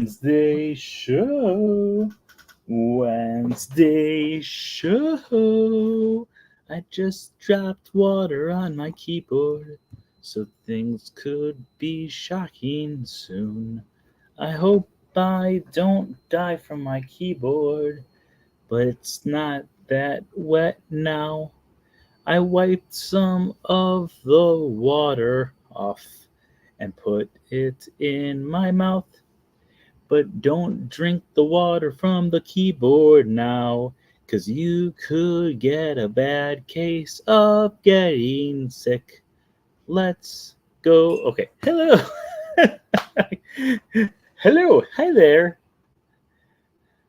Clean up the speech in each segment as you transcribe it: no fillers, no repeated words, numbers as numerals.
Wednesday show. Wednesday show. I just dropped water on my keyboard, so things could be shocking soon. I hope I don't die from my keyboard, but it's not that wet now. I wiped some of the water off and put it in my mouth. But don't drink the water from the keyboard now, 'cause you could get a bad case of getting sick. Let's go. Okay. Hello. Hello. Hi there.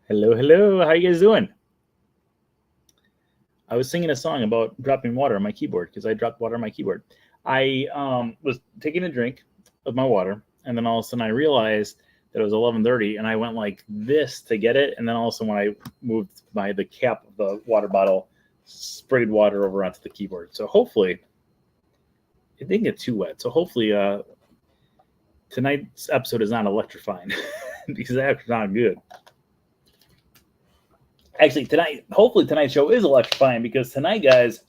Hello. How you guys doing? I was singing a song about dropping water on my keyboard because I dropped water on my keyboard. I was taking a drink of my water, and then all of a sudden I realized that it was 11:30, and I went like this to get it, and then also when I moved the cap of the water bottle, sprayed water over onto the keyboard. So hopefully it didn't get too wet. So hopefully tonight's episode is not electrifying because that's not good. Actually, hopefully tonight's show is electrifying because tonight, guys,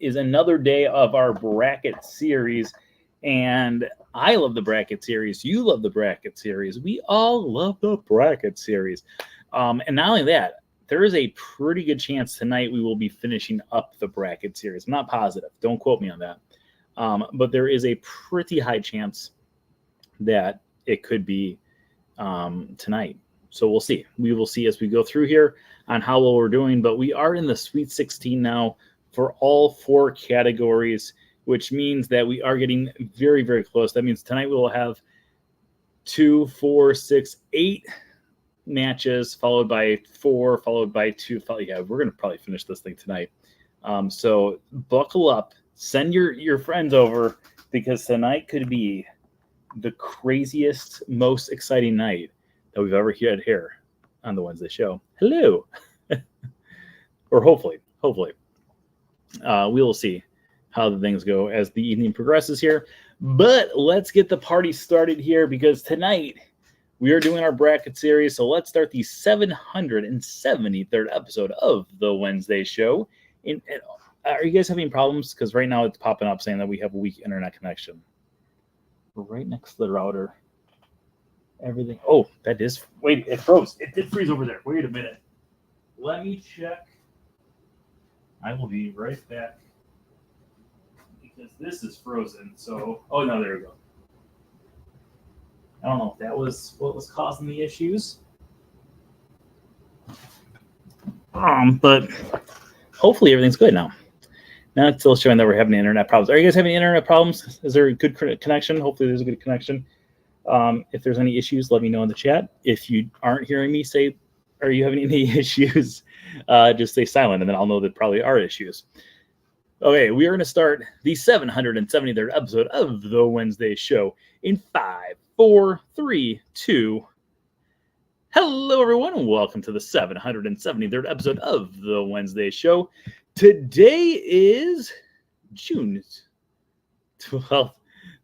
is another day of our bracket series. And I love the bracket series. You love the bracket series. We all love the bracket series. And not only that, there is a pretty good chance tonight we will be finishing up the bracket series. I'm not positive. Don't quote me on that. But there is a pretty high chance that it could be tonight. So we'll see. We will see as we go through here on how well we're doing. But we are in the Sweet 16 now for all four categories, which means that we are getting very, very close. That means tonight we will have 2, 4, 6, 8 matches, followed by 4, followed by 2. Yeah, we're going to probably finish this thing tonight. So buckle up. Send your friends over because tonight could be the craziest, most exciting night that we've ever had here on the Wednesday show. Hello. Or hopefully. We will see how the things go as the evening progresses here. But let's get the party started here because tonight we are doing our bracket series. So let's start the 773rd episode of the Wednesday show. Are you guys having problems? Because right now it's popping up saying that we have a weak internet connection. We're right next to the router. Everything. Oh, that is. Wait, it froze. It did freeze over there. Wait a minute. Let me check. I will be right back because this is frozen. So, oh no, there we go. I don't know if that was what was causing the issues. But hopefully everything's good now. Now it's still showing that we're having internet problems. Are you guys having internet problems? Is there a good connection? Hopefully there's a good connection. If there's any issues, let me know in the chat. If you aren't hearing me say, are you having any issues? Just say silent, and then I'll know that probably are issues. Okay, we are going to start the 773rd episode of the Wednesday show in 5, 4, 3, 2. Hello, everyone, and welcome to the 773rd episode of the Wednesday show. Today is June 12th,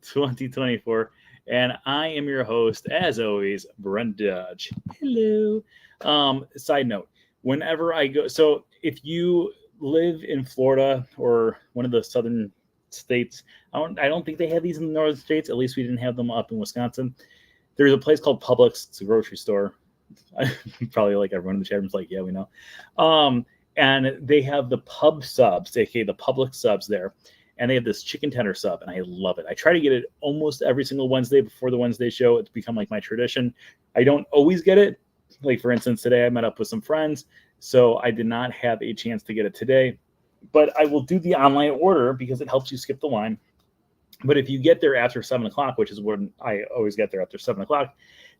2024. And I am your host, as always, Brent Dodge. Hello. Side note, whenever I go, so if you live in Florida or one of the southern states, I don't think they have these in the northern states. At least we didn't have them up in Wisconsin. There's a place called Publix. It's a grocery store. Probably like everyone in the chat room is like, yeah, we know. And they have the pub subs, aka the Publix subs there. And they have this chicken tender sub, and I love it. I try to get it almost every single Wednesday before the Wednesday show. It's become like my tradition. I don't always get it. Like, for instance, today I met up with some friends, so I did not have a chance to get it today. But I will do the online order because it helps you skip the line. But if you get there after 7 o'clock, which is when I always get there after 7 o'clock,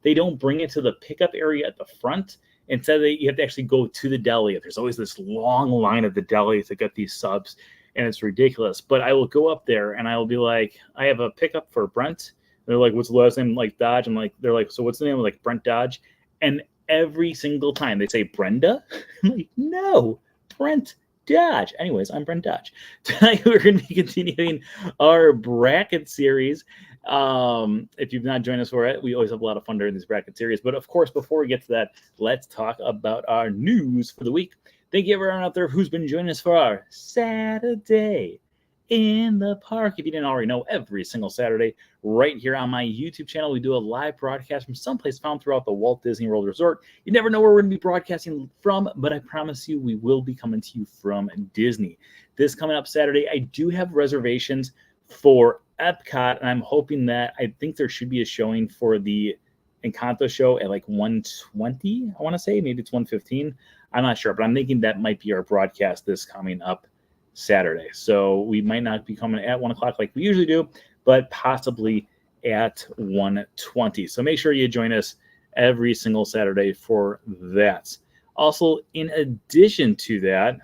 they don't bring it to the pickup area at the front. Instead, you have to actually go to the deli. There's always this long line at the deli to get these subs. And it's ridiculous. But I will go up there and I will be like, I have a pickup for Brent. And they're like, what's the last name? Like Dodge. I'm like, they're like, so what's the name? I'm like, Brent Dodge. And every single time they say Brenda. I'm like, no, Brent Dodge. Anyways, I'm Brent Dodge. Tonight we're going to be continuing our bracket series. If you've not joined us for it, we always have a lot of fun during these bracket series. But of course, before we get to that, let's talk about our news for the week. Thank you everyone out there who's been joining us for our Saturday in the Park. If you didn't already know, every single Saturday, right here on my YouTube channel, we do a live broadcast from someplace found throughout the Walt Disney World Resort. You never know where we're going to be broadcasting from, but I promise you we will be coming to you from Disney. This coming up Saturday, I do have reservations for Epcot, and I'm hoping that I think there should be a showing for the Encanto show at like 1:20. I want to say maybe it's 1:15. I'm not sure, but I'm thinking that might be our broadcast this coming up Saturday. So we might not be coming at 1 o'clock like we usually do, but possibly at 1:20. So make sure you join us every single Saturday for that. Also, in addition to that,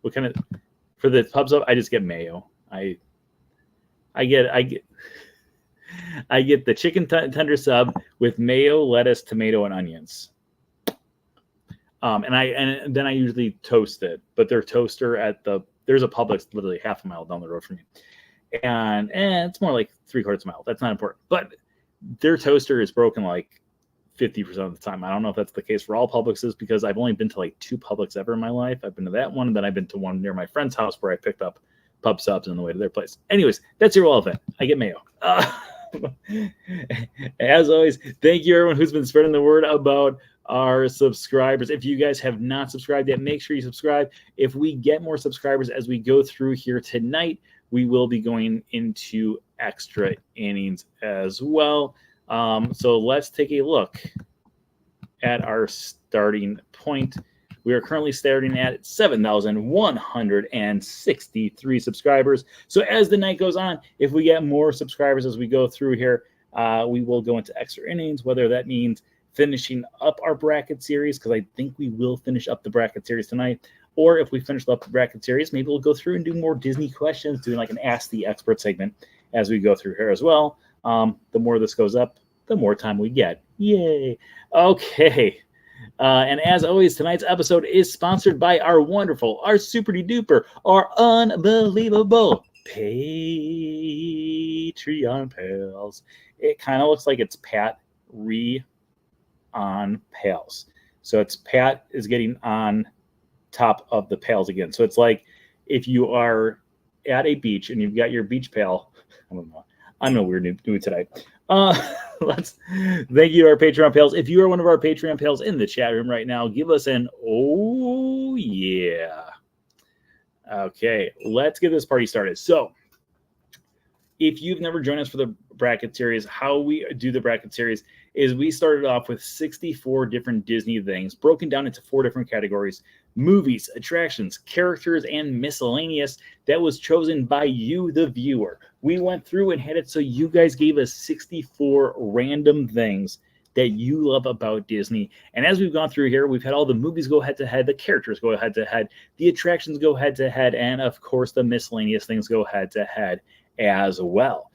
what kind of for the pubs up? I just get mayo. I get the chicken tender sub with mayo, lettuce, tomato, and onions. And then I usually toast it, but their toaster there's a Publix literally half a mile down the road from me, and it's more like 3/4 mile. That's not important, but their toaster is broken like 50% of the time. I don't know if that's the case for all Publixes because I've only been to like 2 Publix ever in my life. I've been to that one, and then I've been to one near my friend's house where I picked up pub subs on the way to their place. Anyways, that's irrelevant. I get mayo. As always, thank you everyone who's been spreading the word about our subscribers. If you guys have not subscribed yet, make sure you subscribe. If we get more subscribers as we go through here tonight, we will be going into extra innings as well. So let's take a look at our starting point. We are currently starting at 7,163 subscribers. So as the night goes on, if we get more subscribers as we go through here, we will go into extra innings, whether that means finishing up our bracket series, because I think we will finish up the bracket series tonight, or if we finish up the bracket series, maybe we'll go through and do more Disney questions, doing like an Ask the Expert segment as we go through here as well. The more this goes up, the more time we get. Yay. Okay. And as always, tonight's episode is sponsored by our wonderful, our super-duper, our unbelievable Patreon pals. It kind of looks like it's Pat on pals. So it's Pat is getting on top of the pals again. So it's like if you are at a beach and you've got your beach pal. I don't know what we're doing today. Let's thank you to our Patreon pals. If you are one of our Patreon pals in the chat room right now, give us an oh yeah. Okay, let's get this party started. So if you've never joined us for the bracket series, how we do the bracket series is we started off with 64 different Disney things broken down into 4 different categories: movies, attractions, characters, and miscellaneous. That was chosen by you, the viewer. We went through and had it so you guys gave us 64 random things that you love about Disney. And as we've gone through here, we've had all the movies go head to head, the characters go head to head, the attractions go head to head, and of course the miscellaneous things go head to head as well.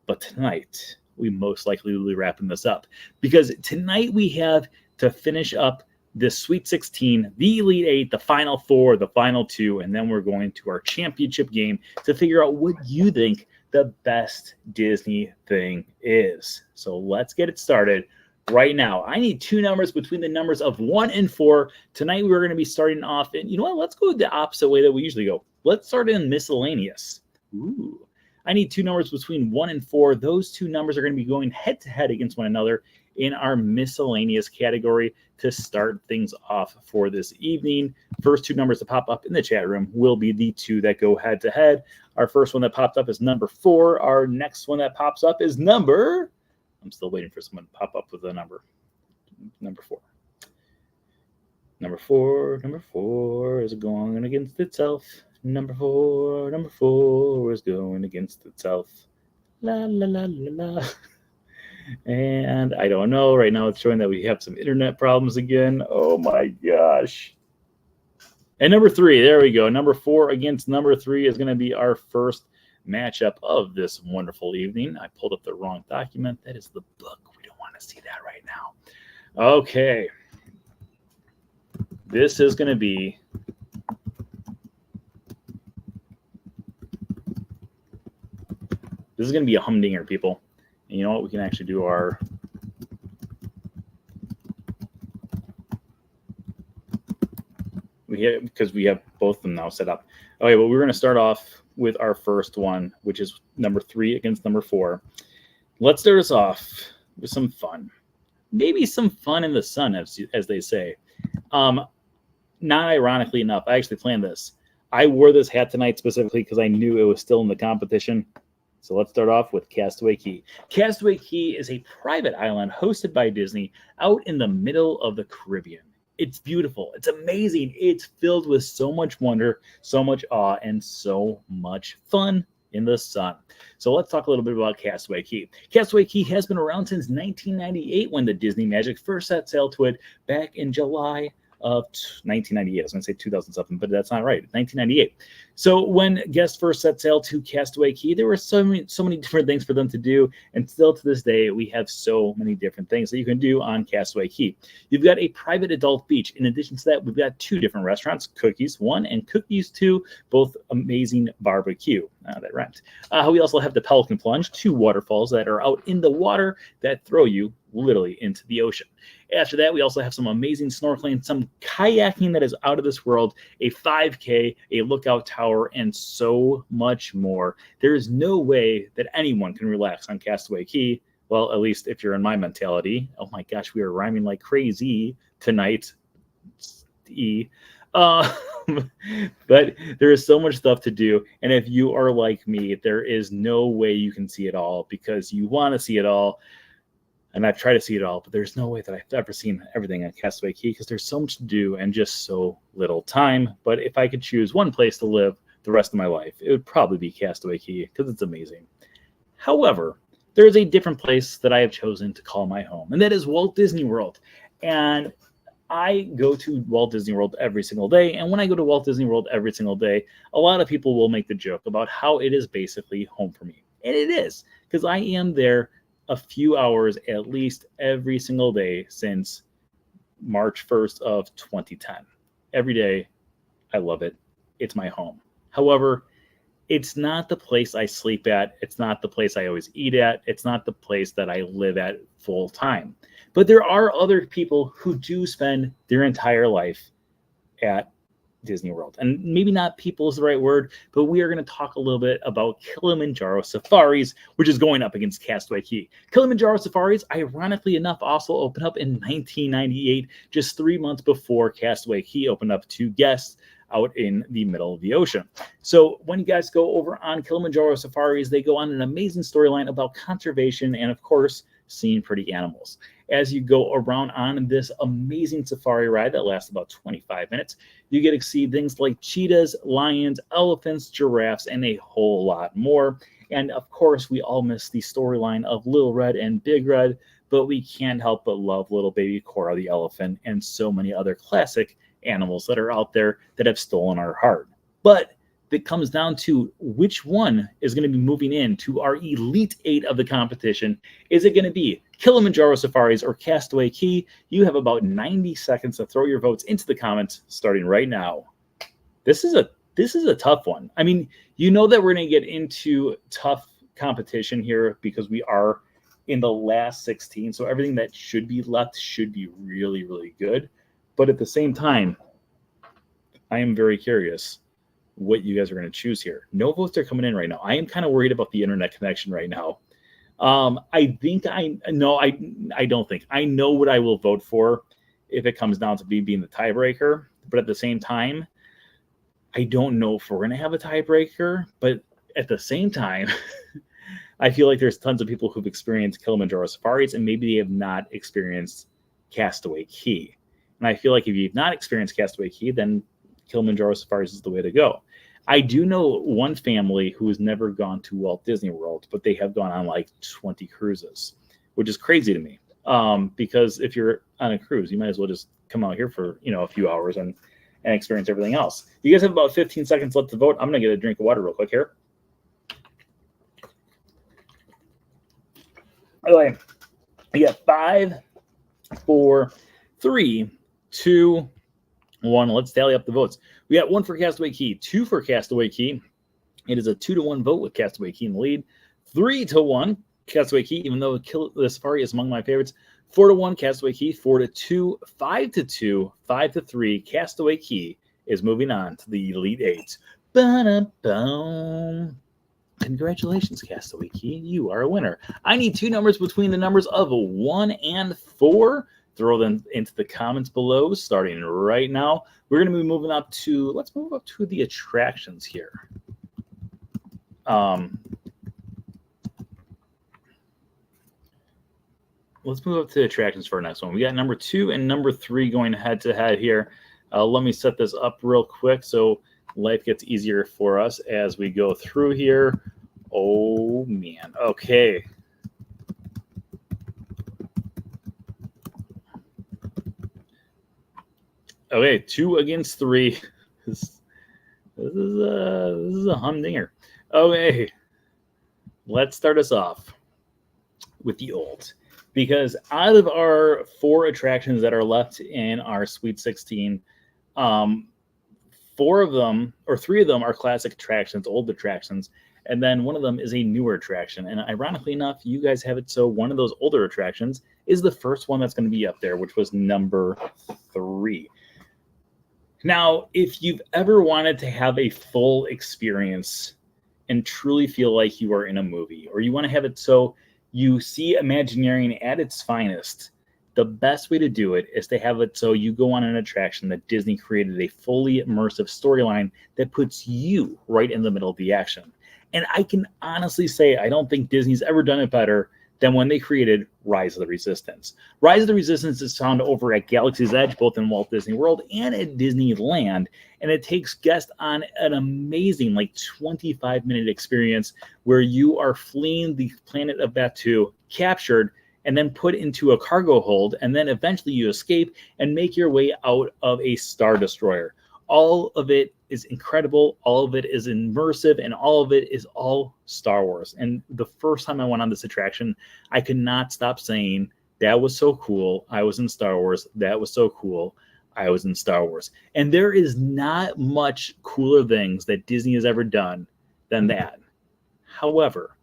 But tonight, we most likely will be wrapping this up because tonight we have to finish up the Sweet 16, the Elite 8, the Final 4, the Final 2, and then we're going to our championship game to figure out what you think the best Disney thing is. So let's get it started right now. I need 2 numbers between the numbers of 1 and 4. Tonight we're going to be starting off in, you know what, let's go the opposite way that we usually go. Let's start in miscellaneous. Ooh. I need 2 numbers between 1 and 4. Those 2 numbers are going to be going head to head against one another in our miscellaneous category to start things off for this evening. First 2 numbers to pop up in the chat room will be the 2 that go head to head. Our first one that popped up is number 4. Our next one that pops up is I'm still waiting for someone to pop up with a number. Number 4. Number 4 is going against itself. Number 4 is going against itself. La, la, la, la, la. And I don't know. Right now it's showing that we have some internet problems again. Oh my gosh. And number 3, there we go. Number 4 against number 3 is going to be our first matchup of this wonderful evening. I pulled up the wrong document. That is the book. We don't want to see that right now. Okay. This is going to be a humdinger, people. And you know what? We can actually do our because we have both of them now set up. Okay, well, we're going to start off with our first one, which is number 3 against number 4. Let's start us off with some fun. Maybe some fun in the sun, as they say. Not ironically enough, I actually planned this. I wore this hat tonight specifically because I knew it was still in the competition. So let's start off with Castaway Cay. Castaway Cay is a private island hosted by Disney out in the middle of the Caribbean. It's beautiful. It's amazing. It's filled with so much wonder, so much awe, and so much fun in the sun. So let's talk a little bit about Castaway Cay. Castaway Cay has been around since 1998 when the Disney Magic first set sail to it back in July of 1998. I was going to say 2007, but that's not right. 1998. So when guests first set sail to Castaway Cay, there were so many different things for them to do, and still to this day, we have so many different things that you can do on Castaway Cay. You've got a private adult beach. In addition to that, we've got 2 different restaurants, Cookies 1 and Cookies 2, both amazing barbecue. That rhymes. We also have the Pelican Plunge, 2 waterfalls that are out in the water that throw you literally into the ocean. After that, we also have some amazing snorkeling, some kayaking that is out of this world, a 5K, a lookout tower, and so much more. There is no way that anyone can relax on Castaway Cay. Well, at least if you're in my mentality. Oh my gosh, we are rhyming like crazy tonight. But there is so much stuff to do. And if you are like me, there is no way you can see it all because you want to see it all. And I've tried to see it all, but there's no way that I've ever seen everything at Castaway Cay because there's so much to do and just so little time. But if I could choose one place to live the rest of my life, it would probably be Castaway Cay because it's amazing. However, there is a different place that I have chosen to call my home, and that is Walt Disney World. And I go to Walt Disney World every single day. And when I go to Walt Disney World every single day, a lot of people will make the joke about how it is basically home for me. And it is, because I am there a few hours at least every single day since March 1st of 2010. Every day, I love it. It's my home. However, it's not the place I sleep at. It's not the place I always eat at. It's not the place that I live at full time. But there are other people who do spend their entire life at Disney World. And maybe not people is the right word, but we are going to talk a little bit about Kilimanjaro Safaris, which is going up against Castaway Cay. Kilimanjaro Safaris, ironically enough, also opened up in 1998, just 3 months before Castaway Cay opened up to guests out in the middle of the ocean. So when you guys go over on Kilimanjaro Safaris, they go on an amazing storyline about conservation and, of course, seeing pretty animals. As you go around on this amazing safari ride that lasts about 25 minutes, you get to see things like cheetahs, lions, elephants, giraffes, and a whole lot more. And of course, we all miss the storyline of Little Red and Big Red, but we can't help but love little baby Cora the elephant and so many other classic animals that are out there that have stolen our heart. But it comes down to which one is going to be moving into our Elite 8 of the competition. Is it going to be Kilimanjaro Safaris or Castaway Cay? You have about 90 seconds to throw your votes into the comments starting right now. This is a tough one. I mean, you know that we're going to get into tough competition here because we are in the last 16. So everything that should be left should be really, really good. But at the same time, I am very curious what you guys are going to choose here. No votes are coming in right now. I am kind of worried about the internet connection right now. I don't think. I know what I will vote for if it comes down to me being the tiebreaker. But at the same time, I don't know if we're going to have a tiebreaker. But at the same time, I feel like there's tons of people who've experienced Kilimanjaro Safaris and maybe they have not experienced Castaway Cay. And I feel like if you've not experienced Castaway Cay, then Kilimanjaro Safaris is the way to go. I do know one family who has never gone to Walt Disney World, but they have gone on like 20 cruises, which is crazy to me. Because if you're on a cruise, you might as well just come out here for, a few hours and experience everything else. You guys have about 15 seconds left to vote. I'm going to get a drink of water real quick here. Anyway, you got 5, 4, 3, 2, 1. Let's tally up the votes. We got 1 for Castaway Cay, 2 for Castaway Cay. It is a 2-1 vote with Castaway Cay in the lead. 3-1 Castaway Cay, even though the Safari is among my favorites. 4-1 Castaway Cay, 4-2, 5-2, 5-3. Castaway Cay is moving on to the Elite Eight. Ba-da-boom. Congratulations, Castaway Cay. You are a winner. I need two numbers between the numbers of 1 and 4. Throw them into the comments below, starting right now. We're going to be moving up to, let's move up to the attractions here. Let's move up to the attractions for our next one. We got number 2 and number 3 going head to head here. Let me set this up real quick so life gets easier for us as we go through here. Oh, man. Okay. Okay, 2 against 3. This is a humdinger. Okay, let's start us off with the old. Because out of our 4 attractions that are left in our Sweet 16, 4 of them, or 3 of them are classic attractions, old attractions, and then one of them is a newer attraction. And ironically enough, you guys have it so one of those older attractions is the first one that's going to be up there, which was number 3. Now, if you've ever wanted to have a full experience and truly feel like you are in a movie, or you want to have it so you see Imagineering at its finest, the best way to do it is to have it so you go on an attraction that Disney created a fully immersive storyline that puts you right in the middle of the action. And I can honestly say I don't think Disney's ever done it better than when they created Rise of the Resistance. Rise of the Resistance is found over at Galaxy's Edge, both in Walt Disney World and at Disneyland, and it takes guests on an amazing, 25-minute experience where you are fleeing the planet of Batuu, captured, and then put into a cargo hold, and then eventually you escape and make your way out of a Star Destroyer. All of it is incredible, all of it is immersive, and all of it is all Star Wars. And the first time I went on this attraction, I could not stop saying, that was so cool, I was in Star Wars, that was so cool, I was in Star Wars. And there is not much cooler things that Disney has ever done than that. However,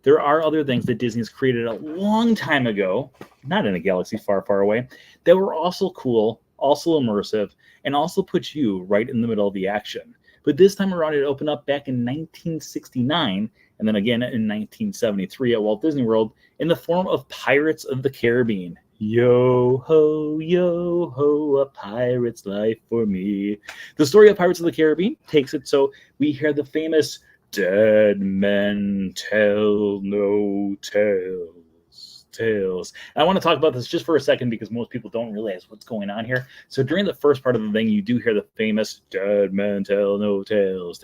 there are other things that Disney has created a long time ago, not in a galaxy far, far away, that were also cool, also immersive, and also put you right in the middle of the action. But this time around, it opened up back in 1969, and then again in 1973 at Walt Disney World in the form of Pirates of the Caribbean. Yo ho, a pirate's life for me. The story of Pirates of the Caribbean takes it so we hear the famous "Dead men tell no tales." And I want to talk about this just for a second because most people don't realize what's going on here. So during the first part of the thing, you do hear the famous "Dead men tell no tales,"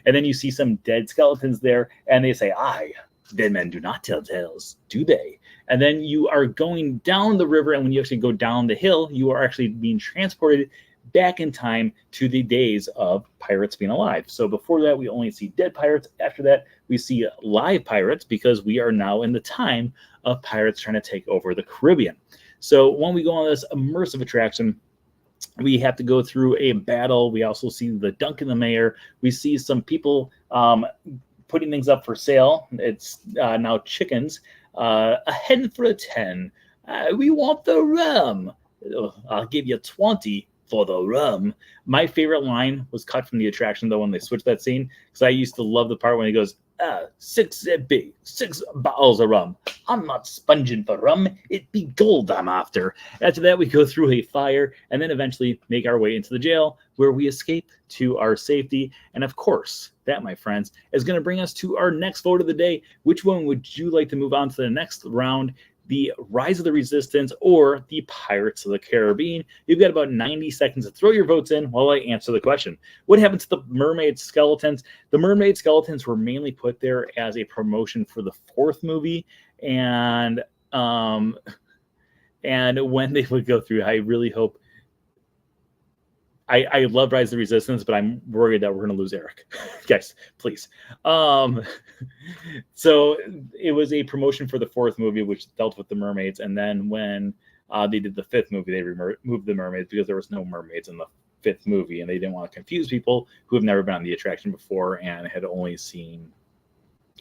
and then you see some dead skeletons there, and they say, "Aye, dead men do not tell tales, do they?" And then you are going down the river, and when you actually go down the hill, you are actually being transported back in time to the days of pirates being alive. So before that, we only see dead pirates. After that, we see live pirates because we are now in the time of pirates trying to take over the Caribbean. So when we go on this immersive attraction, we have to go through a battle. We also see the Duncan the Mayor. We see some people putting things up for sale. It's now chickens. A hen for a 10. We want the rum. I'll give you 20 for the rum. My favorite line was cut from the attraction, though, when they switched that scene, because I used to love the part when he goes, 6 bottles of rum. I'm not sponging for rum. It be gold I'm after. After that, we go through a fire and then eventually make our way into the jail where we escape to our safety. And of course, that, my friends, is going to bring us to our next vote of the day. Which one would you like to move on to the next round? The Rise of the Resistance or the Pirates of the Caribbean? You've got about 90 seconds to throw your votes in while I answer the question. What happened to the mermaid skeletons? The mermaid skeletons were mainly put there as a promotion for the 4th movie, and when they would go through, I really hope. I love Rise of the Resistance, but I'm worried that we're going to lose Eric. Guys, please. So it was a promotion for the 4th movie, which dealt with the mermaids. And then when they did the 5th movie, they removed the mermaids because there was no mermaids in the 5th movie. And they didn't want to confuse people who have never been on the attraction before and had only seen,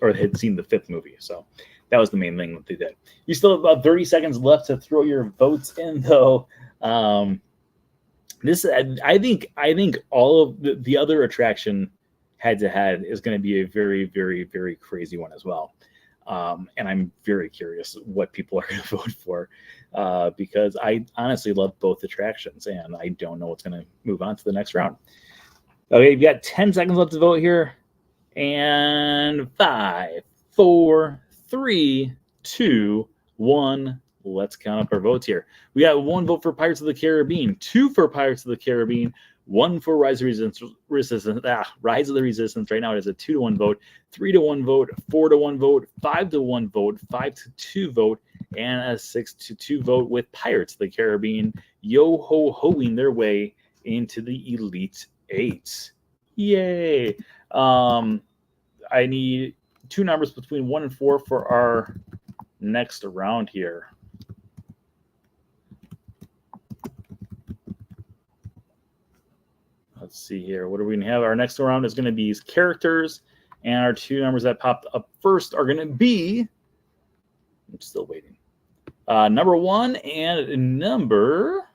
or had seen the 5th movie. So That was the main thing that they did. You still have about 30 seconds left to throw your votes in, though. This I think all of the other attraction head to head is going to be a very, very, very crazy one as well. And I'm very curious what people are going to vote for because I honestly love both attractions and I don't know what's going to move on to the next round. Okay, you've got 10 seconds left to vote here. And 5, 4, 3, 2, 1. Let's count up our votes here. We got 1 vote for Pirates of the Caribbean, 2 for Pirates of the Caribbean, 1 for Rise of the Resistance. Right now it is a 2-1 vote, 3-1 vote, 4-1 vote, 5-1 vote, 5-2 vote, and a 6-2 vote with Pirates of the Caribbean yo-ho-hoing their way into the Elite 8. Yay! I need 2 numbers between 1 and 4 for our next round here. Let's see here. What are we going to have? Our next round is going to be characters, and our 2 numbers that popped up first are going to be, I'm still waiting, number 1 and number,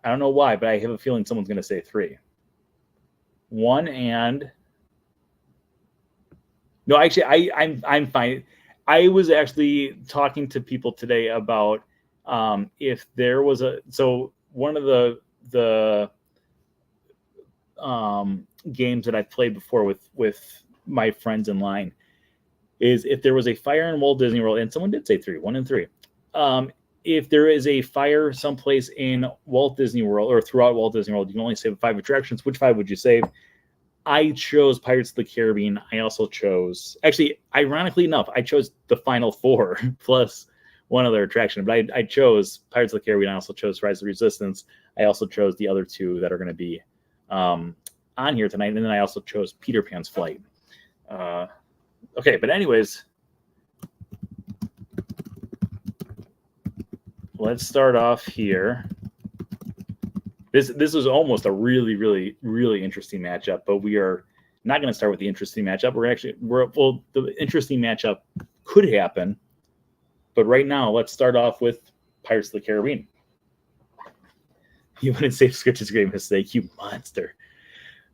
I don't know why, but I have a feeling someone's going to say 3. 1 and, no, actually, I'm fine. I was actually talking to people today about if there was so one of the games that I've played before with my friends in line is if there was a fire in Walt Disney World, and someone did say 3, 1 and 3. If there is a fire someplace in Walt Disney World or throughout Walt Disney World, you can only save 5 attractions. Which 5 would you save? I chose Pirates of the Caribbean. I also chose, actually, ironically enough, I chose the final 4 plus one other attraction. But I chose Pirates of the Caribbean. I also chose Rise of the Resistance. I also chose the other 2 that are going to be on here tonight. And then I also chose Peter Pan's Flight. Okay, but anyways, let's start off here. This was almost a really, really, really interesting matchup, but we are not going to start with the interesting matchup. The interesting matchup could happen, but right now, let's start off with Pirates of the Caribbean. You wouldn't say scripted great mistake, you monster.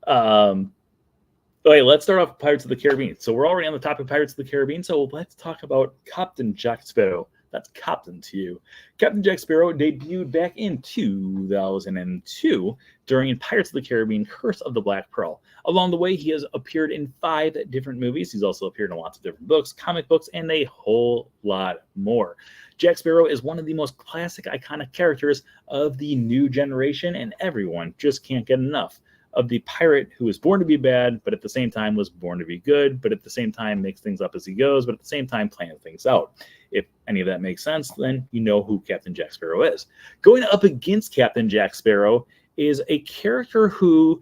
Okay, let's start off with Pirates of the Caribbean. So we're already on the topic of Pirates of the Caribbean, so let's talk about Captain Jack Sparrow. That's Captain to you. Captain Jack Sparrow debuted back in 2002 during Pirates of the Caribbean Curse of the Black Pearl. Along the way, he has appeared in 5 different movies. He's also appeared in lots of different books, comic books, and a whole lot more. Jack Sparrow is one of the most classic, iconic characters of the new generation, and everyone just can't get enough of the pirate who was born to be bad, but at the same time was born to be good, but at the same time makes things up as he goes, but at the same time plans things out. If any of that makes sense, then you know who Captain Jack Sparrow is. Going up against Captain Jack Sparrow is a character who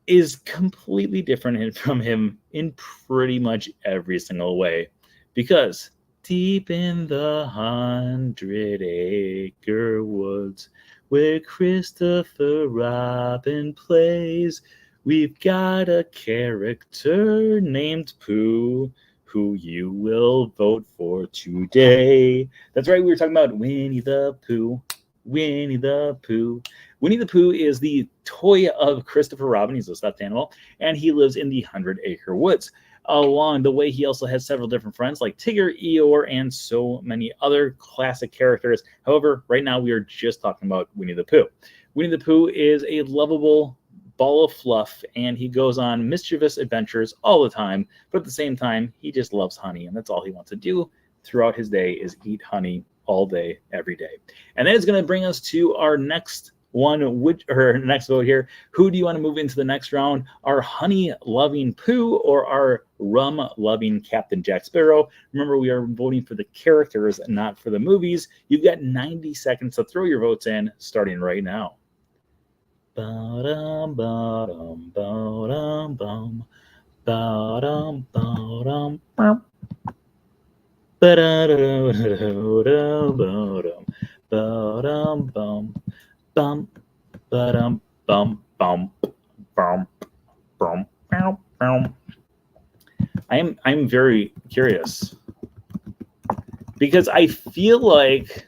is completely different from him in pretty much every single way. Because deep in the 100-acre woods, where Christopher Robin plays, we've got a character named Pooh, who you will vote for today. That's right, we were talking about Winnie the Pooh. Winnie the Pooh. Winnie the Pooh is the toy of Christopher Robin. He's a stuffed animal, and he lives in the 100-acre woods. Along the way, he also has several different friends like Tigger, Eeyore, and so many other classic characters. However, right now we are just talking about Winnie the Pooh. Winnie the Pooh is a lovable ball of fluff, and he goes on mischievous adventures all the time, but at the same time, he just loves honey, and that's all he wants to do throughout his day is eat honey all day, every day. And that is going to bring us to our next next vote here. Who do you want to move into the next round? Our honey-loving Pooh or our rum-loving Captain Jack Sparrow? Remember, we are voting for the characters, not for the movies. You've got 90 seconds to throw your votes in, starting right now. Ba-dum, ba-dum, ba-dum, bum. Ba-dum, ba-dum, bum. Ba-da-da-da-da-da-da-dum, ba-dum, bum. Bum, ba-dum, bum, bum, bum, bum, bum, bum. I'm very curious because I feel like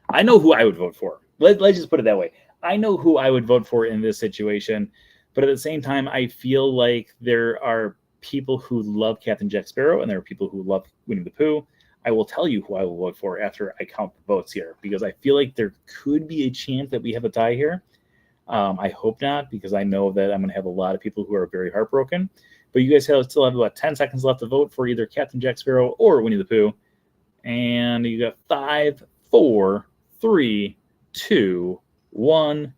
I know who I would vote for. Let's just put it that way. I know who I would vote for in this situation, but at the same time, I feel like there are people who love Captain Jack Sparrow and there are people who love Winnie the Pooh. I will tell you who I will vote for after I count the votes here because I feel like there could be a chance that we have a tie here. I hope not because I know that I'm going to have a lot of people who are very heartbroken. But you guys still have about 10 seconds left to vote for either Captain Jack Sparrow or Winnie the Pooh. And you got 5, 4, 3, 2, 1.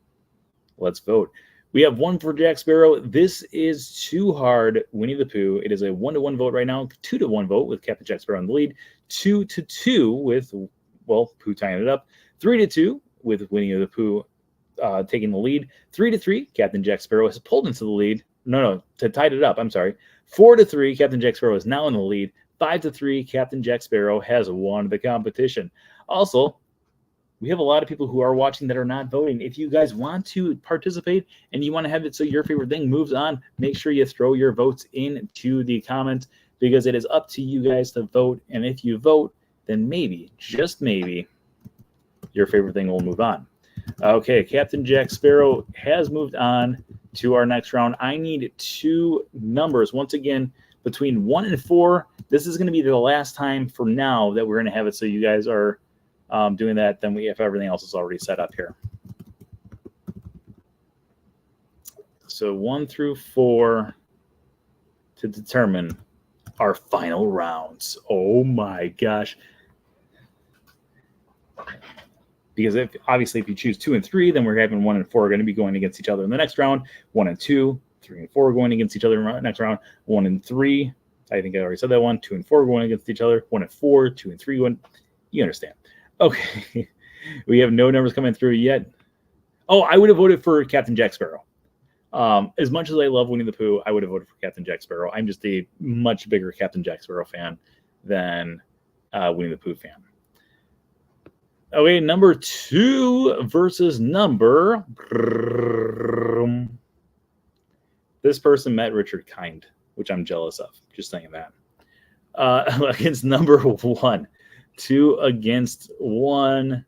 Let's vote. We have 1 for Jack Sparrow. This is too hard. Winnie the Pooh. It is a 1-to-1 vote right now. 2-to-1 vote with Captain Jack Sparrow in the lead. 2-to-2 with, well, Pooh tying it up. 3-to-2 with Winnie the Pooh taking the lead. 3-to-3, Captain Jack Sparrow has pulled into the lead. Tied it up. I'm sorry. 4-to-3, Captain Jack Sparrow is now in the lead. 5-to-3, Captain Jack Sparrow has won the competition. Also, we have a lot of people who are watching that are not voting. If you guys want to participate and you want to have it so your favorite thing moves on, make sure you throw your votes into the comments because it is up to you guys to vote. And if you vote, then maybe, just maybe, your favorite thing will move on. Okay, Captain Jack Sparrow has moved on to our next round. I need 2 numbers. Once again, between 1 and 4. This is going to be the last time for now that we're going to have it so you guys are doing that. Then if everything else is already set up here. So 1 through 4 to determine our final rounds. Oh my gosh. Because obviously if you choose 2 and 3, then we're having 1 and 4 are going to be going against each other in the next round. 1 and 2, 3 and 4 going against each other in the next round. 1 and 3, I think I already said that one. 2 and 4 going against each other. 1 and 4, 2 and 3 going. You understand. Okay. We have no numbers coming through yet. Oh, I would have voted for Captain Jack Sparrow. As much as I love Winnie the Pooh, I would have voted for Captain Jack Sparrow. I'm just a much bigger Captain Jack Sparrow fan than Winnie the Pooh fan. Okay, number 2 versus number. This person met Richard Kind, which I'm jealous of. Just saying that. Against number 1. 2 against 1.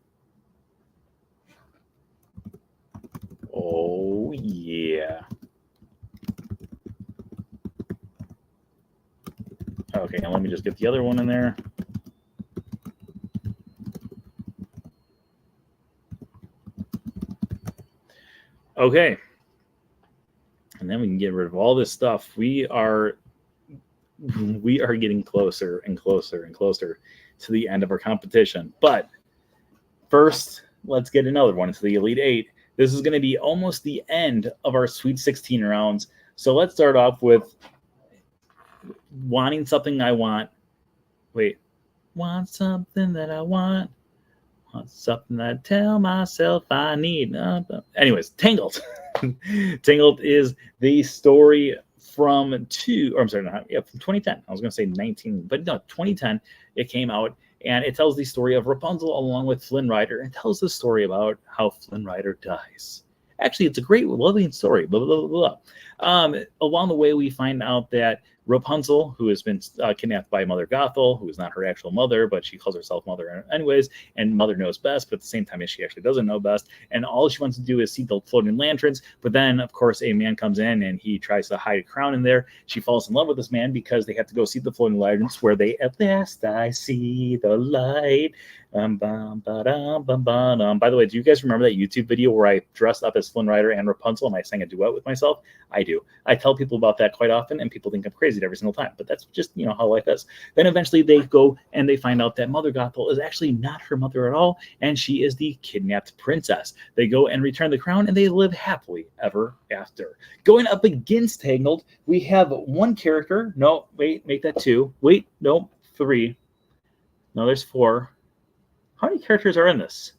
Oh, yeah. Okay, now let me just get the other one in there. Okay. And then we can get rid of all this stuff. We are getting closer and closer and closer to the end of our competition. But first, let's get another one to the Elite 8. This is going to be almost the end of our Sweet 16 rounds. So let's start off with wanting something I want. Wait. Want something that I want. Want something that I tell myself I need. Anyways, Tangled. Tangled is the story from 2010. I was going to say 19, but no, 2010. It came out, and it tells the story of Rapunzel along with Flynn Rider, and tells the story about how Flynn Rider dies. Actually, it's a great, lovely story. Blah, blah, blah, blah. Along the way, we find out that Rapunzel, who has been kidnapped by Mother Gothel, who is not her actual mother, but she calls herself Mother anyways, and Mother knows best, but at the same time, she actually doesn't know best, and all she wants to do is see the floating lanterns, but then, of course, a man comes in, and he tries to hide a crown in there. She falls in love with this man because they have to go see the floating lanterns, where they, at last, I see the light. By the way, do you guys remember that YouTube video where I dressed up as Flynn Rider and Rapunzel and I sang a duet with myself? I do. I tell people about that quite often, and people think I'm crazy every single time, but that's just, how life is. Then eventually they go and they find out that Mother Gothel is actually not her mother at all, and she is the kidnapped princess. They go and return the crown, and they live happily ever after. Going up against Tangled, we have one character. No, wait, make that 2. Wait, no, 3. No, there's 4. How many characters are in this?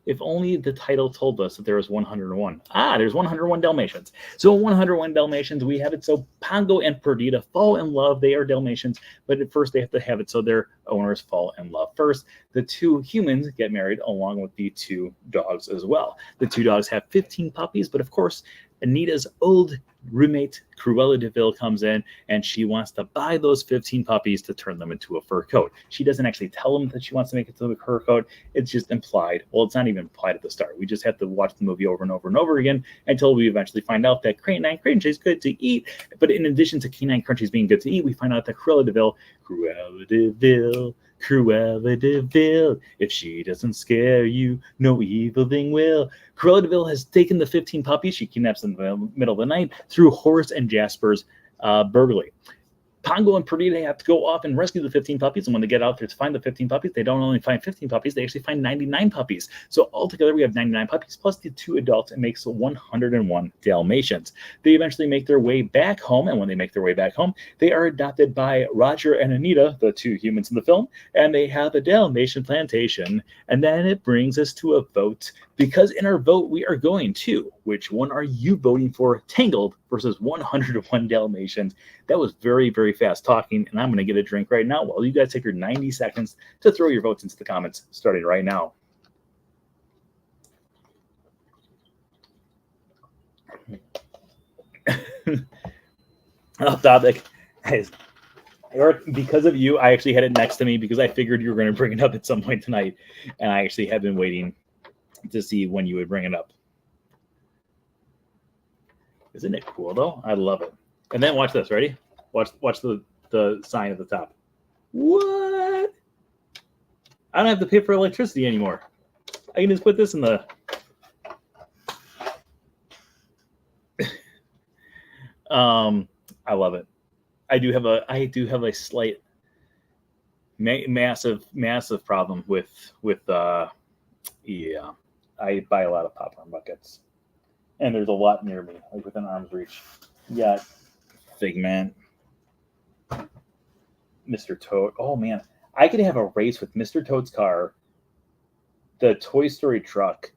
If only the title told us that there was 101. There's 101 Dalmatians. So in 101 Dalmatians, we have it so Pongo and Perdita fall in love. They are Dalmatians, but at first they have to have it so their owners fall in love first. The 2 humans get married along with the 2 dogs as well. The 2 dogs have 15 puppies, but of course, Anita's old roommate, Cruella de Vil, comes in and she wants to buy those 15 puppies to turn them into a fur coat. She doesn't actually tell them that she wants to make it to a fur coat. It's just implied. Well, it's not even implied at the start. We just have to watch the movie over and over and over again until we eventually find out that Canine Crunch is good to eat. But in addition to Canine Crunchies being good to eat, we find out that Cruella de Vil, Cruella de Vil, if she doesn't scare you, no evil thing will. Cruella de Vil has taken the 15 puppies she kidnaps in the middle of the night through Horace and Jasper's burglary. Pongo and Perdita have to go off and rescue the 15 puppies, and when they get out there to find the 15 puppies, they don't only find 15 puppies, they actually find 99 puppies. So altogether, we have 99 puppies, plus the 2 adults, and makes 101 Dalmatians. They eventually make their way back home, and when they make their way back home, they are adopted by Roger and Anita, the 2 humans in the film, and they have a Dalmatian plantation. And then it brings us to a vote, because in our vote, we are going to, which one are you voting for, Tangled versus 101 Dalmatians? That was very, very fast talking, and I'm going to get a drink right now while you guys take your 90 seconds to throw your votes into the comments, starting right now. Off topic. Eric, because of you, I actually had it next to me because I figured you were going to bring it up at some point tonight, and I actually have been waiting to see when you would bring it up. Isn't it cool, though? I love it. And then watch this. Ready? Watch the sign at the top. What? I don't have to pay for electricity anymore. I can just put this in the... I love it. I do have a slight massive problem with I buy a lot of popcorn buckets, and there's a lot near me, like within arm's reach. Yeah, Figment, Mr. Toad. Oh man, I could have a race with Mr. Toad's car, the Toy Story truck,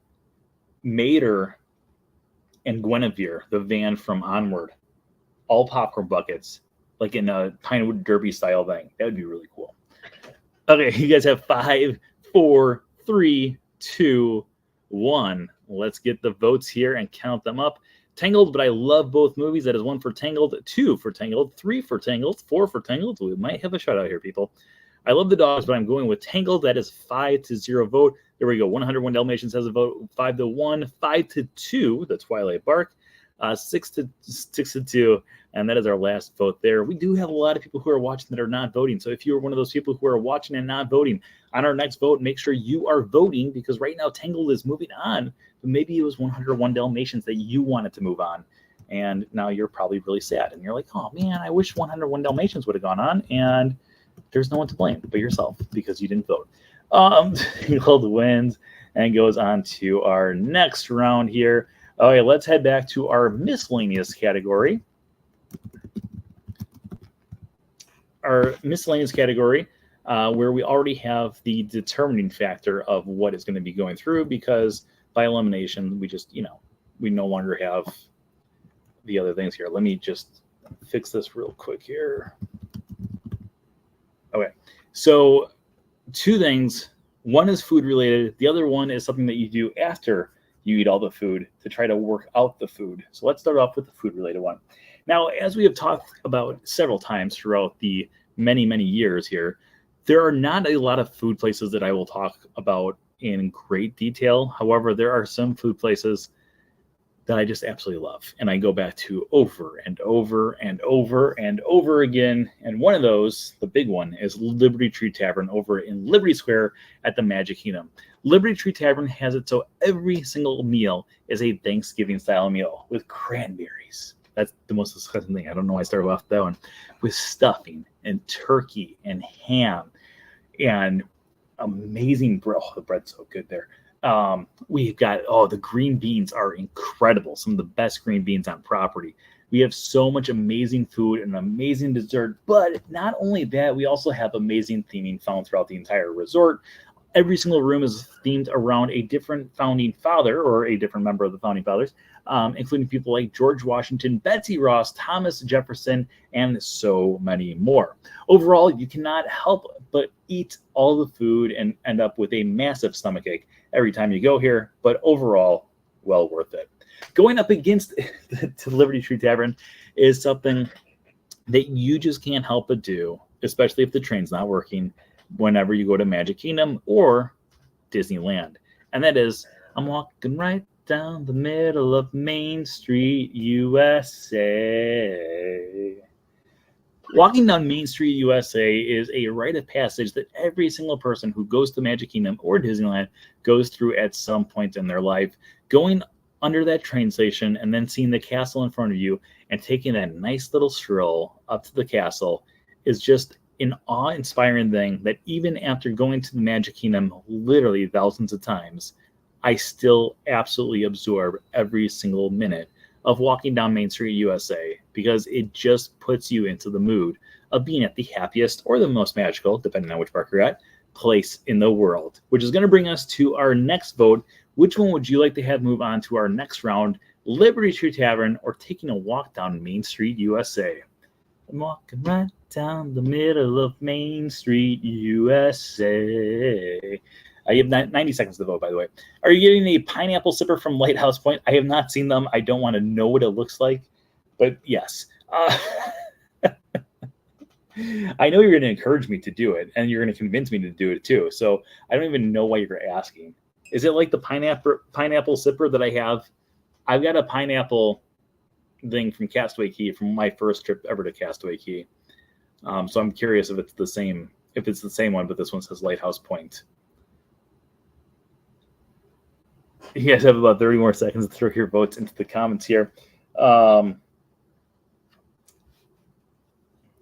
Mater, and Guinevere, the van from Onward, all popcorn buckets, like in a Pinewood Derby style thing. That would be really cool. Okay, you guys have 5, 4, 3, 2, 1. Let's get the votes here and count them up. Tangled, but I love both movies. That is 1 for Tangled, 2 for Tangled, 3 for Tangled, 4 for Tangled. We might have a shutout here, people. I love the dogs, but I'm going with Tangled. That is 5-0 vote. There we go. 101 Dalmatians has a vote. 5-1, 5-2. The Twilight Bark. 6-2, and that is our last vote there. We do have a lot of people who are watching that are not voting. So if you're one of those people who are watching and not voting, on our next vote, make sure you are voting, because right now Tangled is moving on, but maybe it was 101 Dalmatians that you wanted to move on, and now you're probably really sad, and you're like, oh man, I wish 101 Dalmatians would have gone on, and there's no one to blame but yourself because you didn't vote. Tangled wins and goes on to our next round here. Okay, let's head back to our miscellaneous category. Our miscellaneous category, where we already have the determining factor of what is going to be going through, because by elimination, we just, we no longer have the other things here. Let me just fix this real quick here. Okay, so 2 things. One is food related. The other one is something that you do after you eat all the food to try to work out the food. So let's start off with the food related one. Now, as we have talked about several times throughout the many, many years here, there are not a lot of food places that I will talk about in great detail. However, there are some food places that I just absolutely love, and I go back to over and over and over and over again. And one of those, the big one, is Liberty Tree Tavern over in Liberty Square at the Magic Kingdom. Liberty Tree Tavern has it so every single meal is a Thanksgiving style meal with cranberries. That's the most disgusting thing. I don't know why I started off with that one. With stuffing and turkey and ham and amazing bread. Oh, the bread's so good there. We've got, the green beans are incredible. Some of the best green beans on property. We have so much amazing food and amazing dessert. But not only that, we also have amazing theming found throughout the entire resort. Every single room is themed around a different founding father or a different member of the founding fathers, including people like George Washington, Betsy Ross, Thomas Jefferson, and so many more. Overall, you cannot help but eat all the food and end up with a massive stomachache every time you go here, but overall, well worth it. Going up against the Liberty Tree Tavern is something that you just can't help but do, especially if the train's not working, whenever you go to Magic Kingdom or Disneyland. And that is, I'm walking right down the middle of Main Street, USA. Walking down Main Street, USA is a rite of passage that every single person who goes to Magic Kingdom or Disneyland goes through at some point in their life. Going under that train station and then seeing the castle in front of you and taking that nice little stroll up to the castle is just an awe-inspiring thing that even after going to the Magic Kingdom literally thousands of times, I still absolutely absorb every single minute of walking down Main Street, USA, because it just puts you into the mood of being at the happiest or the most magical, depending on which park you're at, place in the world, which is going to bring us to our next vote. Which one would you like to have move on to our next round, Liberty Tree Tavern or taking a walk down Main Street, USA? I'm walking right down the middle of Main Street, USA. I have 90 seconds to vote, by the way. Are you getting a pineapple sipper from Lighthouse Point? I have not seen them. I don't want to know what it looks like, but yes. I know you're going to encourage me to do it, and you're going to convince me to do it too. So I don't even know why you're asking. Is it like the pineapple sipper that I have? I've got a pineapple thing from Castaway Cay from my first trip ever to Castaway Cay. So I'm curious if it's the same one, but this one says Lighthouse Point. You guys have about 30 more seconds to throw your votes into the comments here. I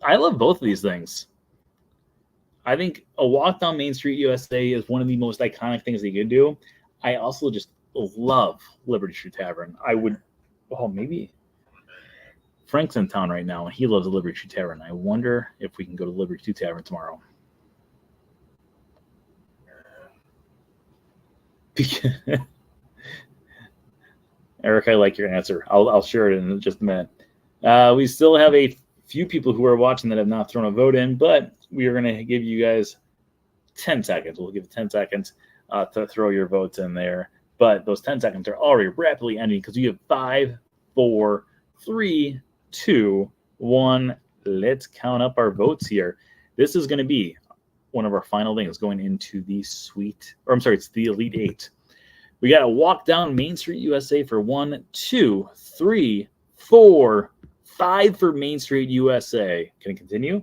love both of these things. I think a walk down Main Street, USA is one of the most iconic things that you can do. I also just love Liberty Tree Tavern. Maybe Frank's in town right now, and he loves the Liberty Tree Tavern. I wonder if we can go to Liberty Tree Tavern tomorrow. Eric, I like your answer. I'll share it in just a minute. We still have a few people who are watching that have not thrown a vote in, but we are going to give you guys 10 seconds. We'll give 10 seconds to throw your votes in there. But those 10 seconds are already rapidly ending because you have 5, 4, 3, 2, 1. Let's count up our votes here. This is going to be one of our final things going into the it's the Elite 8. We got to walk down Main Street, USA for 1, 2, 3, 4, 5 for Main Street, USA. Can it continue?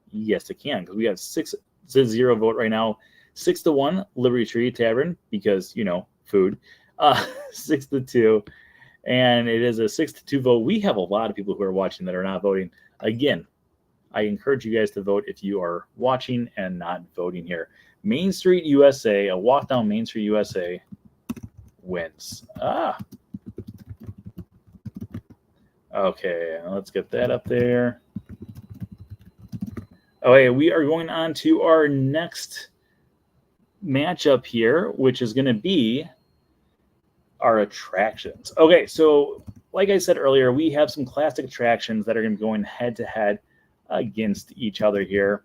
Yes, it can, because we have 6-0 vote right now. 6-1 Liberty Tree Tavern because food. 6-2, and it is a 6-2 vote. We have a lot of people who are watching that are not voting. Again, I encourage you guys to vote if you are watching and not voting here. Main Street, USA. A walk down Main Street, USA. Wins. Okay, let's get that up there. Okay, we are going on to our next matchup here, which is going to be our attractions. Okay, so like I said earlier, we have some classic attractions that are going to be going head-to-head against each other here.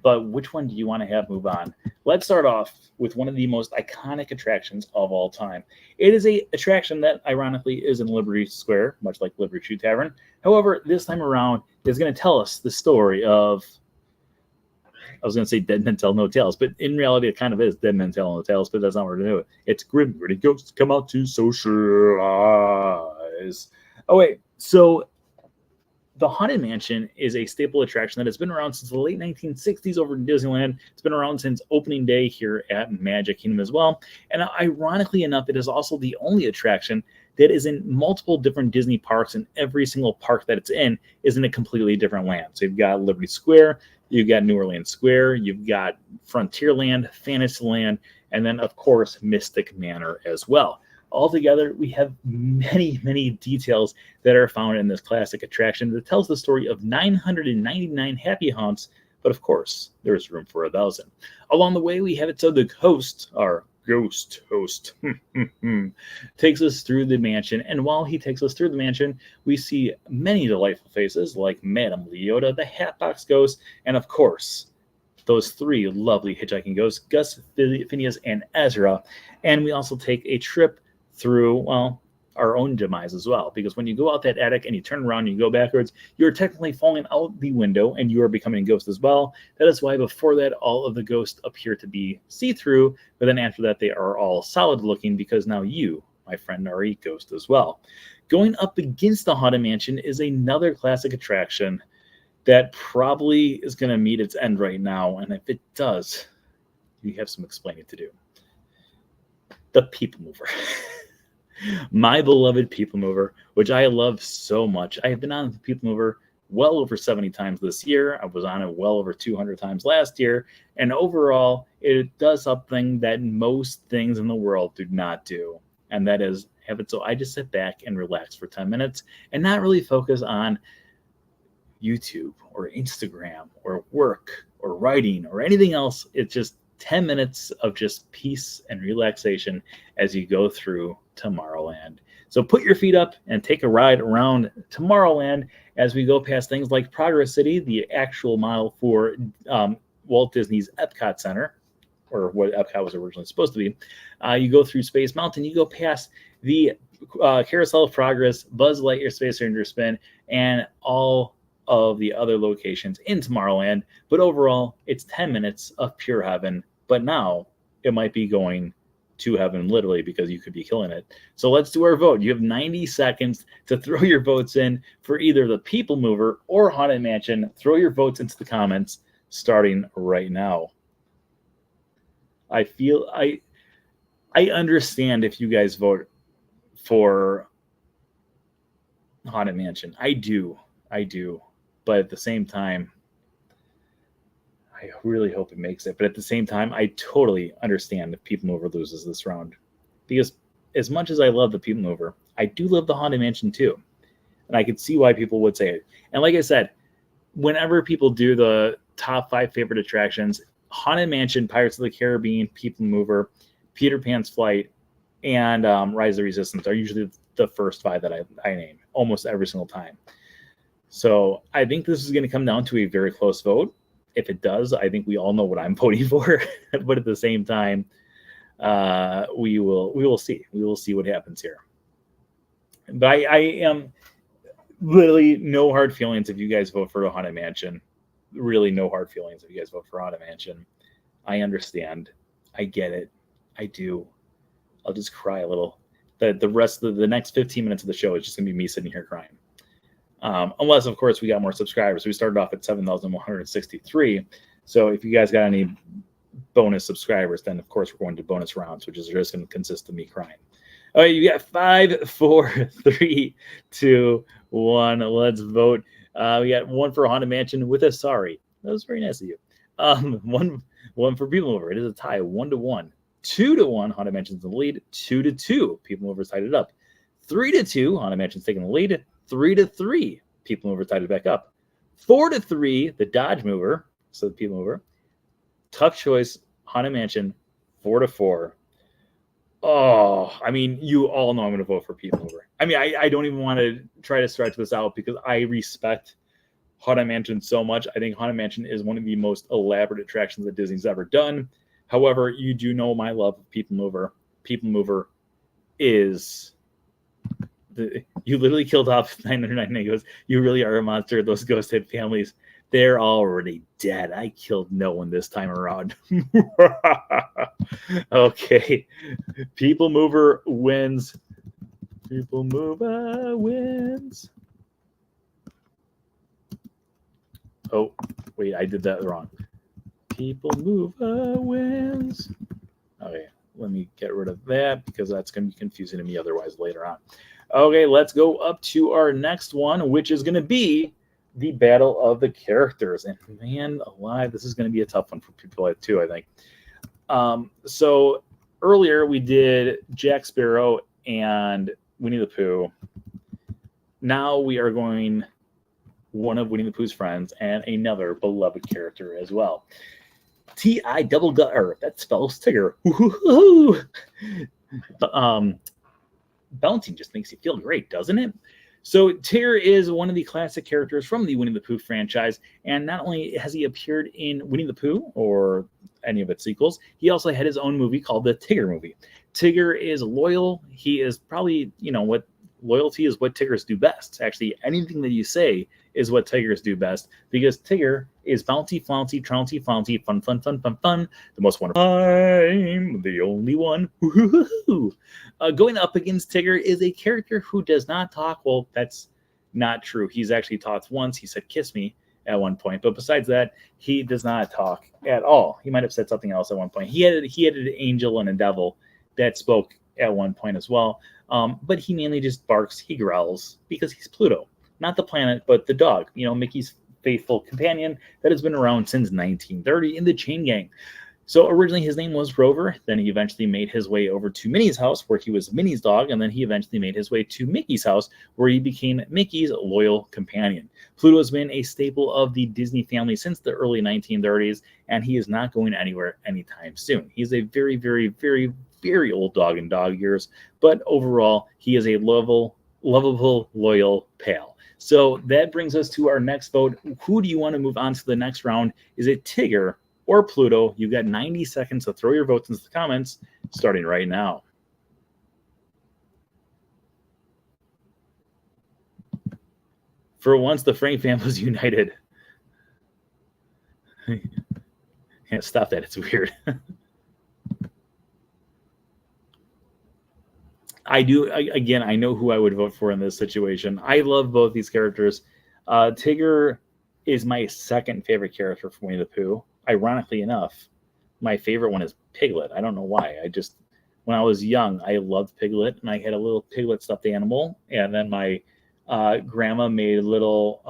But which one do you want to have move on? Let's start off with one of the most iconic attractions of all time. It is a attraction that, ironically, is in Liberty Square, much like Liberty Tree Tavern. However, this time around, it's going to tell us the story of, I was going to say Dead Men Tell No Tales, but in reality, it kind of is Dead Men Tell No Tales, but that's not what we're going to do. It's Grim Gritty Ghosts Come Out to Socialize. Oh, wait. So the Haunted Mansion is a staple attraction that has been around since the late 1960s over in Disneyland. It's been around since opening day here at Magic Kingdom as well. And ironically enough, it is also the only attraction that is in multiple different Disney parks, and every single park that it's in is in a completely different land. So you've got Liberty Square, you've got New Orleans Square, you've got Frontierland, Fantasyland, and then, of course, Mystic Manor as well. Altogether, we have many, many details that are found in this classic attraction that tells the story of 999 happy haunts, but of course, there's room for 1,000. Along the way, we have it so the host, our ghost host, takes us through the mansion, and while he takes us through the mansion, we see many delightful faces like Madame Leota, the Hatbox Ghost, and of course, those 3 lovely hitchhiking ghosts, Gus, Phineas, and Ezra. And we also take a trip through, well, our own demise as well. Because when you go out that attic and you turn around and you go backwards, you're technically falling out the window and you are becoming a ghost as well. That is why before that, all of the ghosts appear to be see-through, but then after that, they are all solid looking because now you, my friend, are a ghost as well. Going up against the Haunted Mansion is another classic attraction that probably is going to meet its end right now. And if it does, you have some explaining to do. The People Mover. My beloved People Mover, which I love so much. I have been on the People Mover well over 70 times this year. I was on it well over 200 times last year. And overall, it does something that most things in the world do not do. And that is have it so I just sit back and relax for 10 minutes and not really focus on YouTube or Instagram or work or writing or anything else. It's just 10 minutes of just peace and relaxation as you go through Tomorrowland. So put your feet up and take a ride around Tomorrowland as we go past things like Progress City, the actual model for Walt Disney's Epcot Center, or what Epcot was originally supposed to be. You go through Space Mountain, you go past the Carousel of Progress, Buzz Lightyear Space Ranger Spin, and all of the other locations in Tomorrowland. But overall, it's 10 minutes of pure heaven. But now it might be going to heaven literally because you could be killing it. So let's do our vote. You have 90 seconds to throw your votes in for either the People Mover or Haunted Mansion. Throw your votes into the comments starting right now. I understand if you guys vote for Haunted Mansion. I do. But at the same time, I really hope it makes it. But at the same time, I totally understand if People Mover loses this round. Because as much as I love the People Mover, I do love the Haunted Mansion too. And I could see why people would say it. And like I said, whenever people do the top 5 favorite attractions, Haunted Mansion, Pirates of the Caribbean, People Mover, Peter Pan's Flight, and Rise of the Resistance are usually the first 5 that I name almost every single time. So I think this is going to come down to a very close vote. If it does, I think we all know what I'm voting for. But at the same time, we will see. We will see what happens here. But I am literally no hard feelings if you guys vote for a Haunted Mansion. Really no hard feelings if you guys vote for Haunted Mansion. I understand. I get it. I do. I'll just cry a little. The rest of the next 15 minutes of the show is just going to be me sitting here crying. Unless, of course, we got more subscribers. We started off at 7,163. So if you guys got any bonus subscribers, then, of course, we're going to bonus rounds, which is just going to consist of me crying. All right, you got 5, 4, 3, 2, 1. Let's vote. We got 1 for Haunted Mansion with a sorry. That was very nice of you. One for People Mover. It is a tie, 1-1. 2-1. Haunted Mansion's in the lead. 2-2. People Mover's tied it up. 3-2. Haunted Mansion's taking the lead. 3-3. People Mover tied it back up. 4-3. The Dodge Mover. So the People Mover. Tough choice. Haunted Mansion. 4-4. Oh, I mean, you all know I'm going to vote for People Mover. I mean, I don't even want to try to stretch this out because I respect Haunted Mansion so much. I think Haunted Mansion is one of the most elaborate attractions that Disney's ever done. However, you do know my love of People Mover. People Mover is... you literally killed off 999 ghosts. You really are a monster. Those ghost head families, they're already dead. I killed no one this time around. Okay. People Mover wins. People Mover wins. Oh, wait, I did that wrong. People Mover wins. Okay, let me get rid of that because that's going to be confusing to me otherwise later on. Okay, let's go up to our next one, which is going to be the Battle of the Characters. And man alive, this is going to be a tough one for people too, I think. So earlier we did Jack Sparrow and Winnie the Pooh. Now we are going one of Winnie the Pooh's friends and another beloved character as well. T-I-double-G-R. That spells Tigger. Bouncing just makes you feel great, doesn't it? So Tigger is one of the classic characters from the Winnie the Pooh franchise, and not only has he appeared in Winnie the Pooh, or any of its sequels. He also had his own movie called the Tigger movie. Tigger is loyal. He is probably, what loyalty is what Tiggers do best. Actually, anything that you say is what Tigers do best, because Tigger is bounty, flouncy, trouncy, flouncy, fun, fun, fun, fun, fun, the most wonderful. I'm the only one. Going up against Tigger is a character who does not talk. Well, that's not true. He's actually talked once. He said, "Kiss me," at one point, but besides that, he does not talk at all. He might have said something else at one point. He had an angel and a devil that spoke at one point as well. But he mainly just barks, he growls, because he's Pluto. Not the planet, but the dog. Mickey's faithful companion that has been around since 1930 in the Chain Gang. So originally his name was Rover. Then he eventually made his way over to Minnie's house, where he was Minnie's dog. And then he eventually made his way to Mickey's house, where he became Mickey's loyal companion. Pluto has been a staple of the Disney family since the early 1930s, and he is not going anywhere anytime soon. He's a very, very, very, very old dog in dog years, but overall, he is a lovable, loyal pal. So that brings us to our next vote. Who do you want to move on to the next round? Is it Tigger or Pluto? You've got 90 seconds to throw your votes into the comments, starting right now. For once, the Frank family was united. Yeah, stop that. It's weird. I know who I would vote for in this situation. I love both these characters. Tigger is my second favorite character from Winnie the Pooh. Ironically enough, my favorite one is Piglet. I don't know why. When I was young, I loved Piglet, and I had a little Piglet stuffed animal. And then my grandma made a little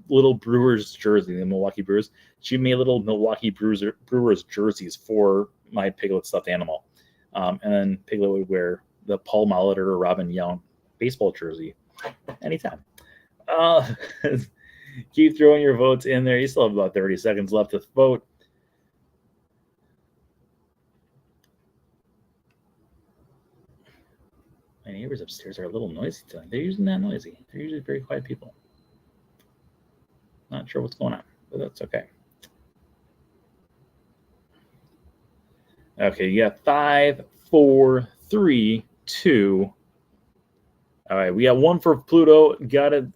little Brewers jersey, the Milwaukee Brewers. She made little Milwaukee Brewers jerseys for my Piglet stuffed animal. And then Piglet would wear the Paul Molitor or Robin Young baseball jersey anytime. Keep throwing your votes in there. You still have about 30 seconds left to vote. My neighbors upstairs are a little noisy today. They're usually not noisy. They're usually very quiet people. Not sure what's going on, but that's okay. Okay, you got 5, 4, 3, 2. All right, we got one for Pluto. Got to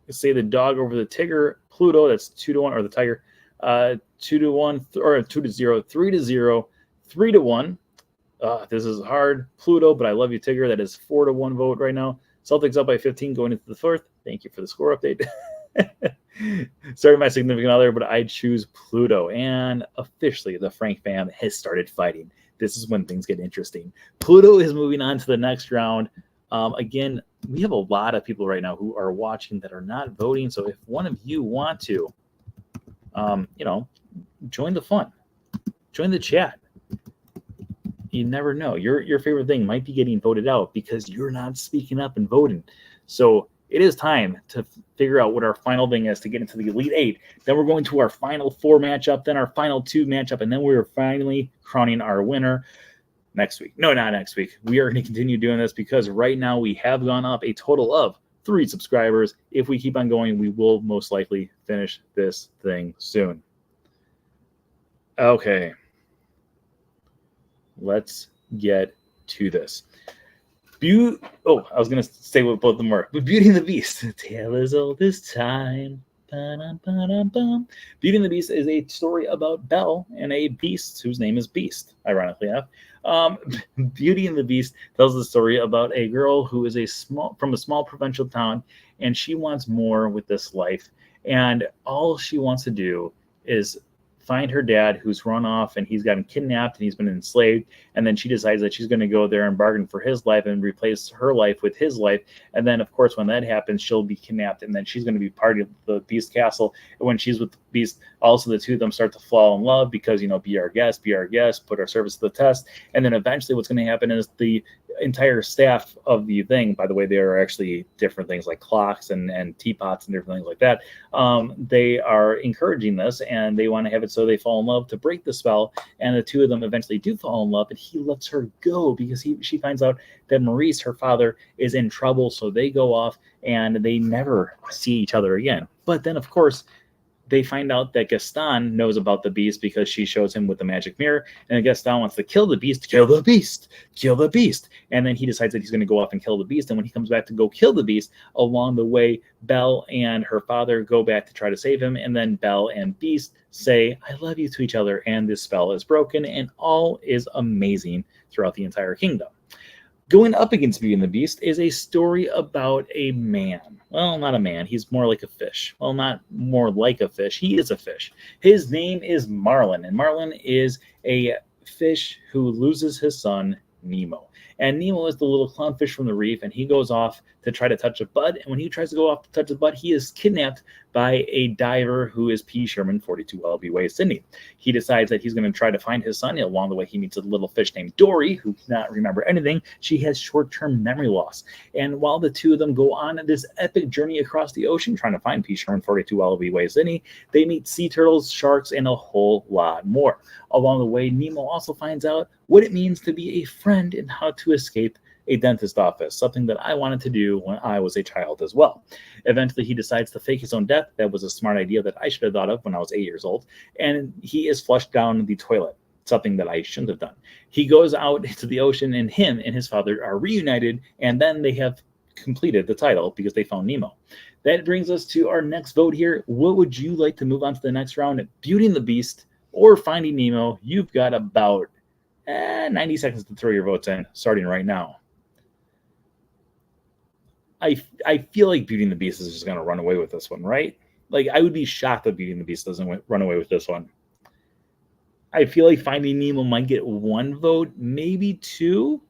say the dog over the Tigger. Pluto, that's 2-1, or the tiger. 2-1, or 2-0, 3-0, 3-1. This is hard, Pluto, but I love you, Tigger. That is 4-1 vote right now. Celtics up by 15 going into the fourth. Thank you for the score update. Sorry, my significant other, but I choose Pluto. And officially, the Frank fam has started fighting. This is when things get interesting. Pluto is moving on to the next round. Again, we have a lot of people right now who are watching that are not voting. So if one of you want to, join the fun, join the chat. You never know. Your favorite thing might be getting voted out because you're not speaking up and voting. So it is time to figure out what our final thing is to get into the Elite Eight. Then we're going to our final 4 matchup, then our final 2 matchup, and then we're finally crowning our winner next week. No, not next week. We are going to continue doing this because right now we have gone up a total of 3 subscribers. If we keep on going, we will most likely finish this thing soon. Okay. Let's get to this. I was going to say what both of them were. But Beauty and the Beast. The tale as old as time. Ba-dum-ba-dum-bum. Beauty and the Beast is a story about Belle and a beast whose name is Beast, ironically enough. Beauty and the Beast tells the story about a girl who is from a small provincial town, and she wants more with this life. And all she wants to do is find her dad, who's run off, and he's gotten kidnapped and he's been enslaved. And then she decides that she's going to go there and bargain for his life and replace her life with his life. And then, of course, when that happens, she'll be kidnapped, and then she's going to be part of the Beast Castle. And when she's with the Beast, also the two of them start to fall in love because, be our guest, put our service to the test. And then eventually what's going to happen is the entire staff of the thing, by the way, they are actually different things like clocks and teapots and different things like that. They are encouraging this, and they want to have it so they fall in love to break the spell. And the two of them eventually do fall in love, and he lets her go because she finds out that Maurice, her father, is in trouble. So they go off and they never see each other again. But then, of course, they find out that Gaston knows about the beast because she shows him with the magic mirror, and Gaston wants to kill the beast, kill the beast, kill the beast. And then he decides that he's going to go off and kill the beast. And when he comes back to go kill the beast, along the way, Belle and her father go back to try to save him. And then Belle and Beast say, I love you to each other. And this spell is broken, and all is amazing throughout the entire kingdom. Going up against Beauty and the Beast is a story about a man. Well, not a man. He's more like a fish. Well, not more like a fish. He is a fish. His name is Marlin, and Marlin is a fish who loses his son, Nemo. And Nemo is the little clownfish from the reef, and he goes off to try to touch a bud. And when he tries to go off to touch a bud, he is kidnapped by a diver who is P. Sherman, 42 LBY Sydney. He decides that he's going to try to find his son. Along the way, he meets a little fish named Dory, who cannot remember anything. She has short-term memory loss. And while the two of them go on this epic journey across the ocean, trying to find P. Sherman, 42 LBY Sydney, they meet sea turtles, sharks, and a whole lot more. Along the way, Nemo also finds out what it means to be a friend and how to escape a dentist office, something that I wanted to do when I was a child as well. Eventually, he decides to fake his own death. That was a smart idea that I should have thought of when I was 8 years old. And he is flushed down the toilet, something that I shouldn't have done. He goes out into the ocean, and him and his father are reunited, and then they have completed the title because they found Nemo. That brings us to our next vote here. What would you like to move on to the next round? Beauty and the Beast or Finding Nemo? You've got about 90 seconds to throw your votes in, starting right now. I feel like Beauty and the Beast is just going to run away with this one, right? Like, I would be shocked if Beauty and the Beast doesn't run away with this one. I feel like Finding Nemo might get 1 vote, maybe 2.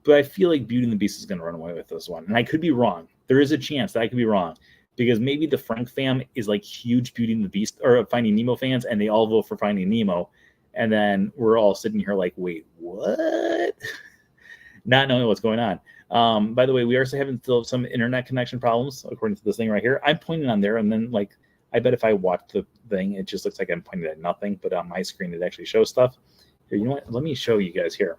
But I feel like Beauty and the Beast is going to run away with this one. And I could be wrong. There is a chance that I could be wrong. Because maybe the Frank fam is like huge Beauty and the Beast or Finding Nemo fans, and they all vote for Finding Nemo. And then we're all sitting here like, wait, what? Not knowing what's going on. By the way, we are also having still some internet connection problems, according to this thing right here. I'm pointing on there, and then, like, I bet if I watch the thing, it just looks like I'm pointing at nothing. But on my screen, it actually shows stuff. Here, you know what? Let me show you guys here.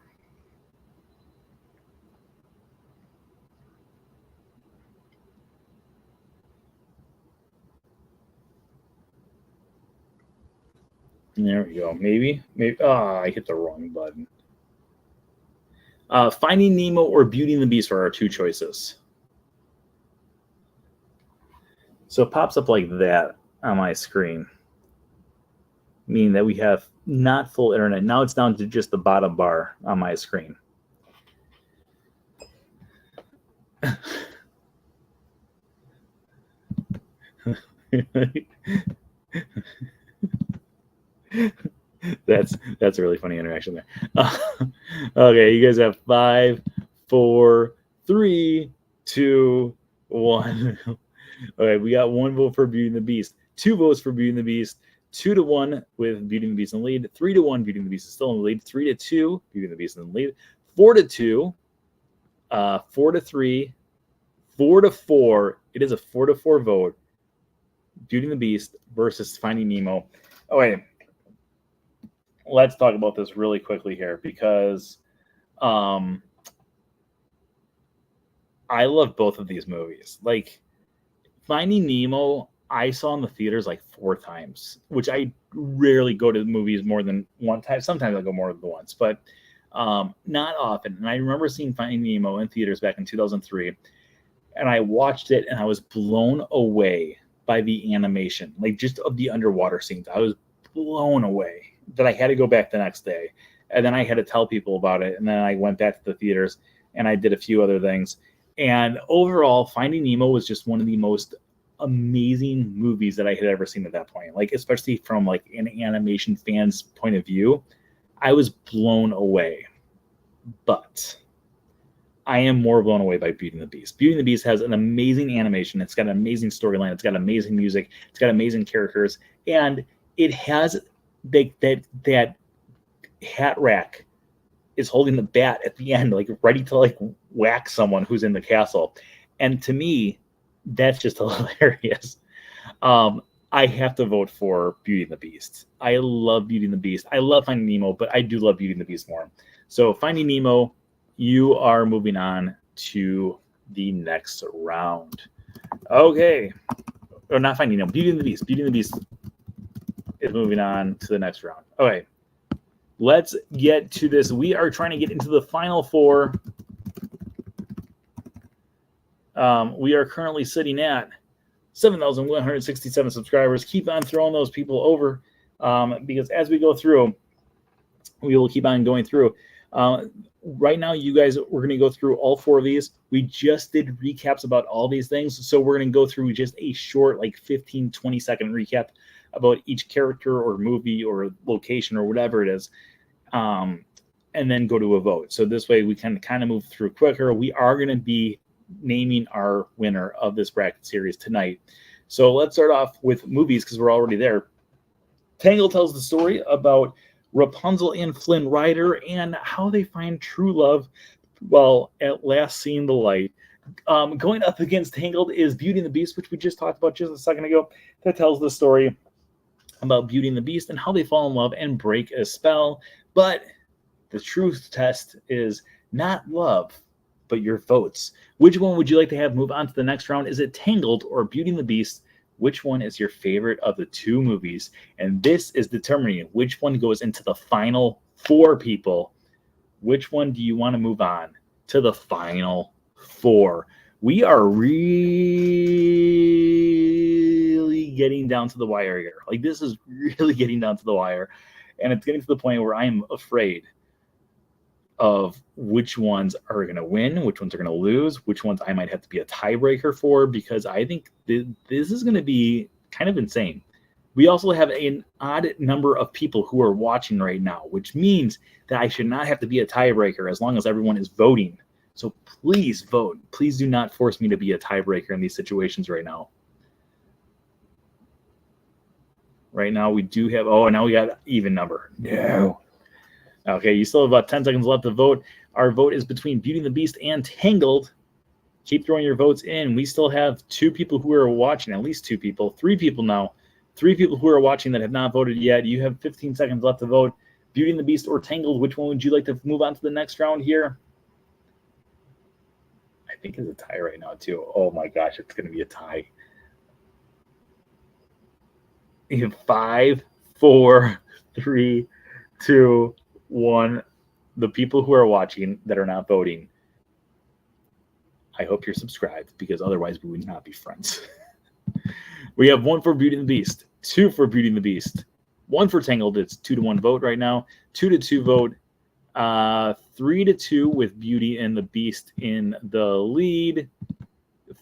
There we go. Maybe. I hit the wrong button. Finding Nemo or Beauty and the Beast are our 2 choices. So it pops up like that on my screen, meaning that we have not full internet. Now it's down to just the bottom bar on my screen. That's a really funny interaction there. Okay, you guys have 5, 4, 3, 2, 1. Okay, we got 1 vote for Beauty and the Beast, 2 votes for Beauty and the Beast, 2-1 with Beauty and the Beast in the lead, 3-1 Beauty and the Beast is still in the lead, 3-2 Beauty and the Beast in the lead, 4-2, 4-3, 4-4. It is a 4-4 vote. Beauty and the Beast versus Finding Nemo. Okay, let's talk about this really quickly here because I love both of these movies. Like, Finding Nemo, I saw in the theaters like 4 times, which I rarely go to movies more than 1 time. Sometimes I go more than once, but not often. And I remember seeing Finding Nemo in theaters back in 2003, and I watched it, and I was blown away by the animation, like just of the underwater scenes. I was blown away that I had to go back the next day, and then I had to tell people about it, and then I went back to the theaters, and I did a few other things. And overall, Finding Nemo was just one of the most amazing movies that I had ever seen at that point. Like, especially from like an animation fan's point of view, I was blown away. But I am more blown away by Beauty and the Beast. Beauty and the Beast has an amazing animation. It's got an amazing storyline. It's got amazing music. It's got amazing characters, and it has that hat rack is holding the bat at the end, like ready to like whack someone who's in the castle. And to me, that's just hilarious. I have to vote for Beauty and the Beast. I love Beauty and the Beast. I love Finding Nemo, but I do love Beauty and the Beast more. So Finding Nemo, you are moving on to the next round. Okay. or not Finding Nemo, Beauty and the Beast. Beauty and the Beast is moving on to the next round. Okay, let's get to this. We are trying to get into the final four. We are currently sitting at 7,167 subscribers. Keep on throwing those people over because as we go through, we will keep on going through. Right now, you guys, we're going to go through all four of these. We just did recaps about all these things. So we're going to go through just a short, like 15, 20-second recap about each character or movie or location or whatever it is, and then go to a vote. So this way we can kind of move through quicker. We are going to be naming our winner of this bracket series tonight. So let's start off with movies because we're already there. Tangled tells the story about Rapunzel and Flynn Rider and how they find true love while at last seeing the light. Going up against Tangled is Beauty and the Beast, which we just talked about just a second ago. That tells the story about Beauty and the Beast and how they fall in love and break a spell. But the truth test is not love, but your votes. Which one would you like to have move on to the next round? Is it Tangled or Beauty and the Beast? Which one is your favorite of the two movies? And this is determining which one goes into the final four, people. Which one do you want to move on to the final four? We are really getting down to the wire here. Like, this is really getting down to the wire. And it's getting to the point where I'm afraid of which ones are going to win, which ones are going to lose, which ones I might have to be a tiebreaker for, because I think this is going to be kind of insane. We also have an odd number of people who are watching right now, which means that I should not have to be a tiebreaker as long as everyone is voting. So please vote. Please do not force me to be a tiebreaker in these situations right now. Right now we do have, now we got even number. No. Okay, you still have about 10 seconds left to vote. Our vote is between Beauty and the Beast and Tangled. Keep throwing your votes in. We still have two people who are watching, at least two people, three people now. Three people who are watching that have not voted yet. You have 15 seconds left to vote. Beauty and the Beast or Tangled, which one would you like to move on to the next round here? I think it's a tie right now, too. Oh, my gosh, it's going to be a tie. You have 5, 4, 3, 2, 1. The people who are watching that are not voting, I hope you're subscribed, because otherwise we would not be friends. We have 1 for Beauty and the Beast, 2 for Beauty and the Beast, 1 for Tangled. It's 2-1 vote right now. 2-2 vote. 3-2 with Beauty and the Beast in the lead.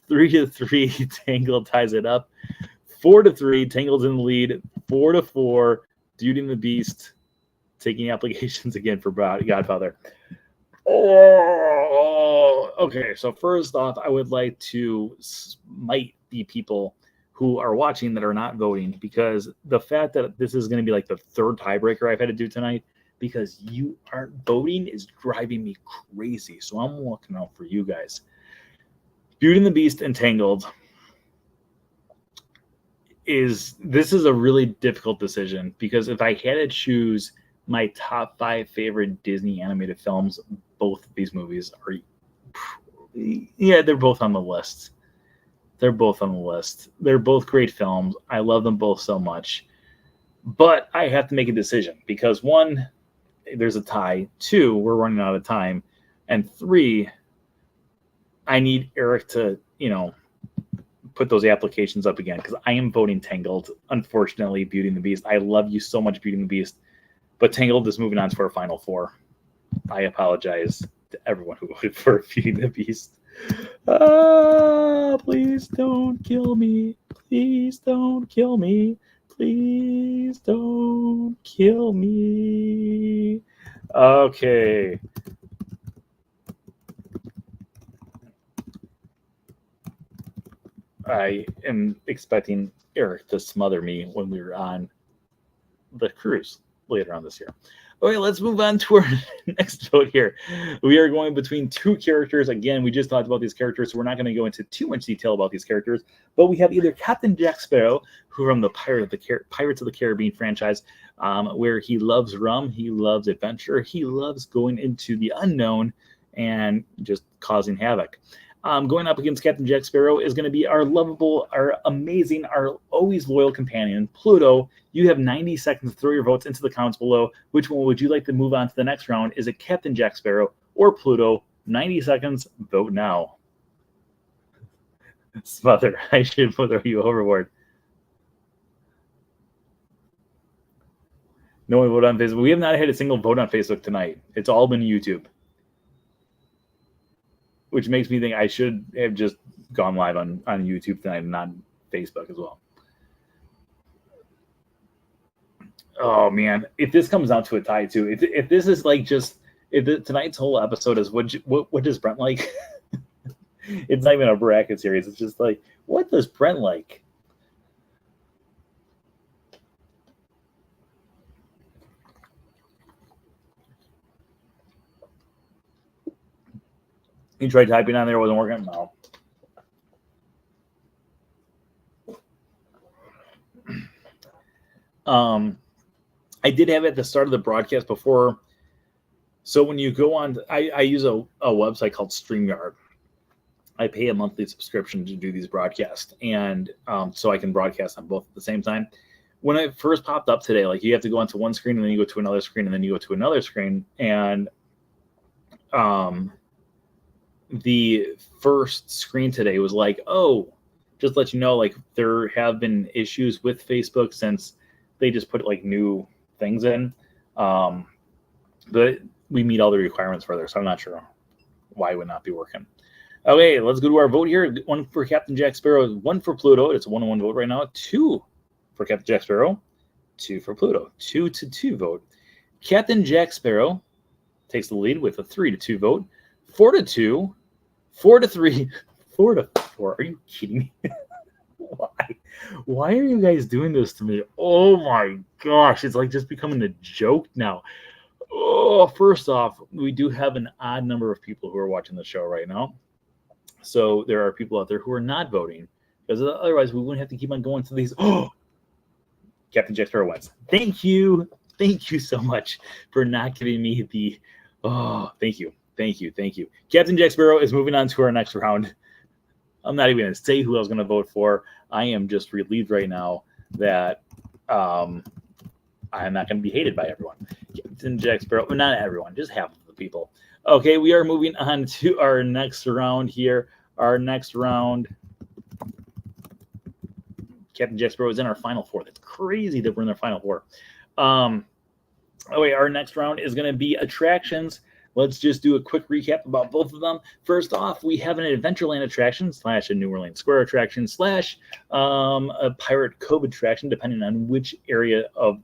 3-3, Tangled ties it up. 4-3, Tangled's in the lead. 4-4, Beauty and the Beast taking applications again for Godfather. Oh, okay. So first off, I would like to smite the people who are watching that are not voting, because the fact that this is going to be like the third tiebreaker I've had to do tonight because you aren't voting is driving me crazy. So I'm looking out for you guys. Beauty and the Beast and Tangled. This is a really difficult decision, because if I had to choose my top 5 favorite Disney animated films, both of these movies are, they're both on the list. They're both on the list. They're both great films. I love them both so much. But I have to make a decision, because 1, there's a tie. 2, we're running out of time. And 3, I need Eric to, put those applications up again, because I am voting Tangled. Unfortunately, Beauty and the Beast. I love you so much, Beauty and the Beast. But Tangled is moving on to our final 4. I apologize to everyone who voted for Beauty and the Beast. Please don't kill me. Please don't kill me. Please don't kill me. Okay. I am expecting Eric to smother me when we were on the cruise later on this year. Okay, let's move on to our next vote here. We are going between 2 characters. Again, we just talked about these characters, so we're not going to go into too much detail about these characters. But we have either Captain Jack Sparrow, who from the Pirates of the Caribbean franchise, where he loves rum, he loves adventure, he loves going into the unknown and just causing havoc. Going up against Captain Jack Sparrow is going to be our lovable, our amazing, our always loyal companion, Pluto. You have 90 seconds to throw your votes into the comments below. Which one would you like to move on to the next round? Is it Captain Jack Sparrow or Pluto? 90 seconds. Vote now. Smother. I should throw you overboard. No one voted on Facebook. We have not had a single vote on Facebook tonight. It's all been YouTube. Which makes me think I should have just gone live on YouTube tonight and not Facebook as well. Oh, man. If this comes down to a tie, too, if this is like just tonight's whole episode is what does Brent like? It's not even a bracket series. It's just like, what does Brent like? You tried typing on there, it wasn't working? No. I did have it at the start of the broadcast before. So when you go on, I use a website called StreamYard. I pay a monthly subscription to do these broadcasts, and so I can broadcast on both at the same time. When it first popped up today, like you have to go onto one screen and then you go to another screen and then you go to another screen, and the first screen today was like, oh, just let you know, like there have been issues with Facebook since they just put like new things in, but we meet all the requirements for there, so I'm not sure why it would not be working. Okay, let's go to our vote here. One for Captain Jack Sparrow, one for Pluto. It's a 1-1 vote right now. 2 for Captain Jack Sparrow, 2 for Pluto. 2-2 vote. Captain Jack Sparrow takes the lead with a 3-2 vote. 4-2, 4-3, 4-4. Are you kidding me? Why are you guys doing this to me? Oh my gosh, it's like just becoming a joke now. Oh, first off, we do have an odd number of people who are watching the show right now. So there are people out there who are not voting, because otherwise we wouldn't have to keep on going to these. Oh, Captain Jack Sparrow wins. Thank you so much for not giving me the. Oh, thank you. Captain Jack Sparrow is moving on to our next round. I'm not even going to say who I was going to vote for. I am just relieved right now that I'm not going to be hated by everyone. Captain Jack Sparrow, well, not everyone, just half of the people. Okay, we are moving on to our next round here. Our next round, Captain Jack Sparrow is in our final four. That's crazy that we're in our final four. Okay, our next round is going to be attractions. Let's just do a quick recap about both of them. First off, we have an Adventureland attraction / a New Orleans Square attraction / a Pirate Cove attraction, depending on which area of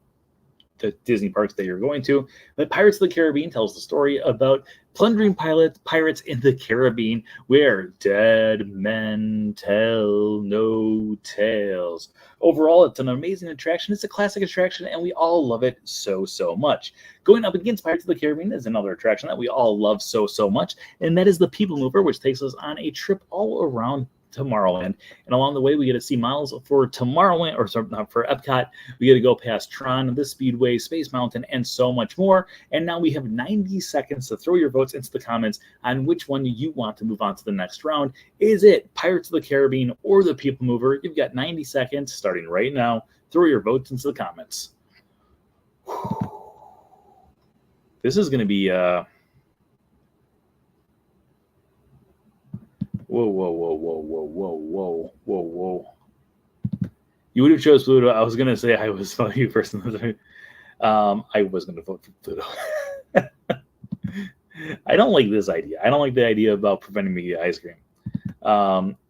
the Disney parks that you're going to. But Pirates of the Caribbean tells the story about plundering pirates in the Caribbean, where dead men tell no tales. Overall, it's an amazing attraction. It's a classic attraction, and we all love it so much. Going up against Pirates of the Caribbean is another attraction that we all love so much, and that is the People Mover, which takes us on a trip all around Tomorrowland, and along the way we get to see models for Tomorrowland, or sorry, not for Epcot. We get to go past Tron, the Speedway, Space Mountain, and so much more. And now we have 90 seconds to throw your votes into the comments on which one you want to move on to the next round. Is it Pirates of the Caribbean or the People Mover? You've got 90 seconds starting right now. Throw your votes into the comments. This is going to be Whoa. You would have chose Pluto. I was going to say I was you personally. I was going to vote for Pluto. I don't like this idea. I don't like the idea about preventing me to get ice cream.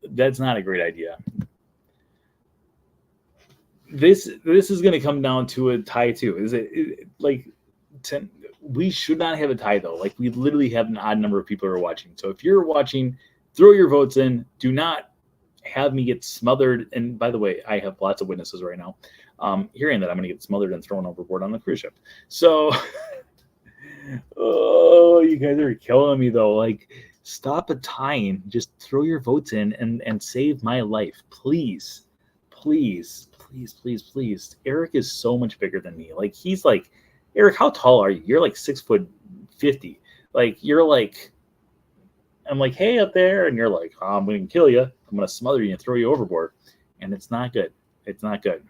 That's not a great idea. This is going to come down to a tie too. Is it like 10? We should not have a tie though. Like we literally have an odd number of people who are watching. So if you're watching, throw your votes in. Do not have me get smothered. And by the way, I have lots of witnesses right now hearing that I'm going to get smothered and thrown overboard on the cruise ship. So, oh, you guys are killing me though. Like, stop a tying. Just throw your votes in and save my life. Please. Eric is so much bigger than me. Like, he's like, Eric, how tall are you? You're like 6'50". Like, you're like I'm like, hey, up there. And you're like, oh, I'm going to kill you. I'm going to smother you and throw you overboard. And it's not good. It's not good.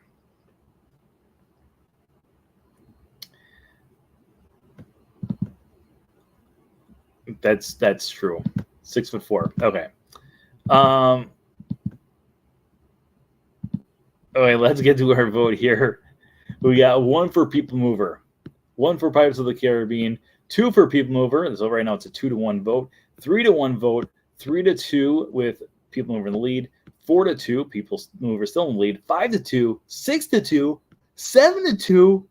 That's true. 6'4". Okay. Okay, let's get to our vote here. We got 1 for People Mover, 1 for Pirates of the Caribbean, 2 for People Mover. So right now it's a 2-1 vote, 3-1 vote, 3-2 with People Mover in the lead, 4-2 People Mover still in the lead, 5-2, 6-2, 7-2.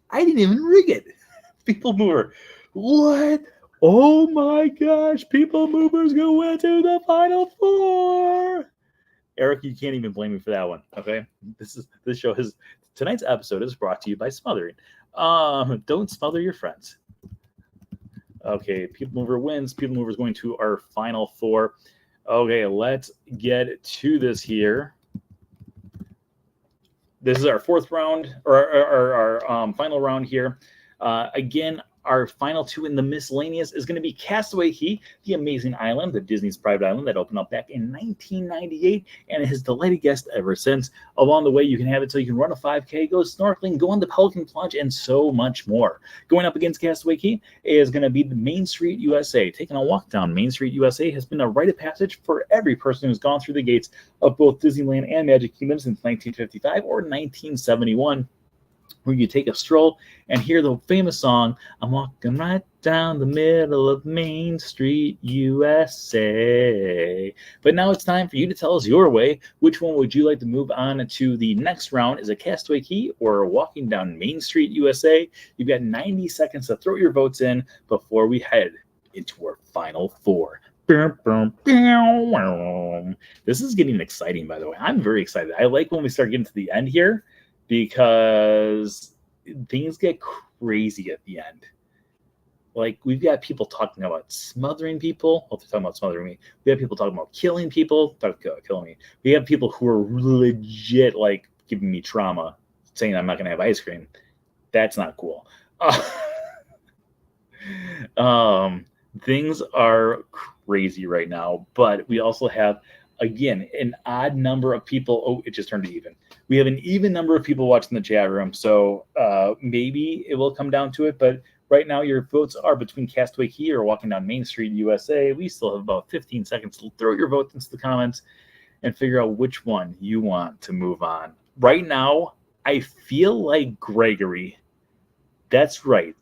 I didn't even rig it. People Mover. What? Oh my gosh! People Mover's going to the Final Four. Eric, you can't even blame me for that one. Okay, this show is tonight's episode is brought to you by Smothering. Don't smother your friends. Okay, People Mover wins. People Mover is going to our Final Four. Okay, let's get to this here. This is our 4th round, or our final round here. Again, our final 2 in the miscellaneous is going to be Castaway Cay, the amazing island, the Disney's private island that opened up back in 1998 and has delighted guests ever since. Along the way, you can have it so you can run a 5K, go snorkeling, go on the Pelican Plunge, and so much more. Going up against Castaway Cay is going to be the Main Street USA. Taking a walk down Main Street USA has been a rite of passage for every person who's gone through the gates of both Disneyland and Magic Kingdom since 1955 or 1971. Where you take a stroll and hear the famous song, I'm walking right down the middle of Main Street, USA. But now it's time for you to tell us your way. Which one would you like to move on to the next round? Is it Castaway Cay or walking down Main Street, USA? You've got 90 seconds to throw your votes in before we head into our Final Four. This is getting exciting, by the way. I'm very excited. I like when we start getting to the end here, because things get crazy at the end. Like, we've got people talking about smothering people. Well, they're talking about smothering me. We have people talking about killing people. Killing me. We have people who are legit, like, giving me trauma, saying I'm not going to have ice cream. That's not cool. Things are crazy right now, but we also have, again, an odd number of people. Oh, it just turned to even. We have an even number of people watching the chat room, so maybe it will come down to it. But right now, your votes are between Castaway Cay or walking down Main Street, USA. We still have about 15 seconds to throw your votes into the comments and figure out which one you want to move on. Right now, I feel like Gregory. That's right,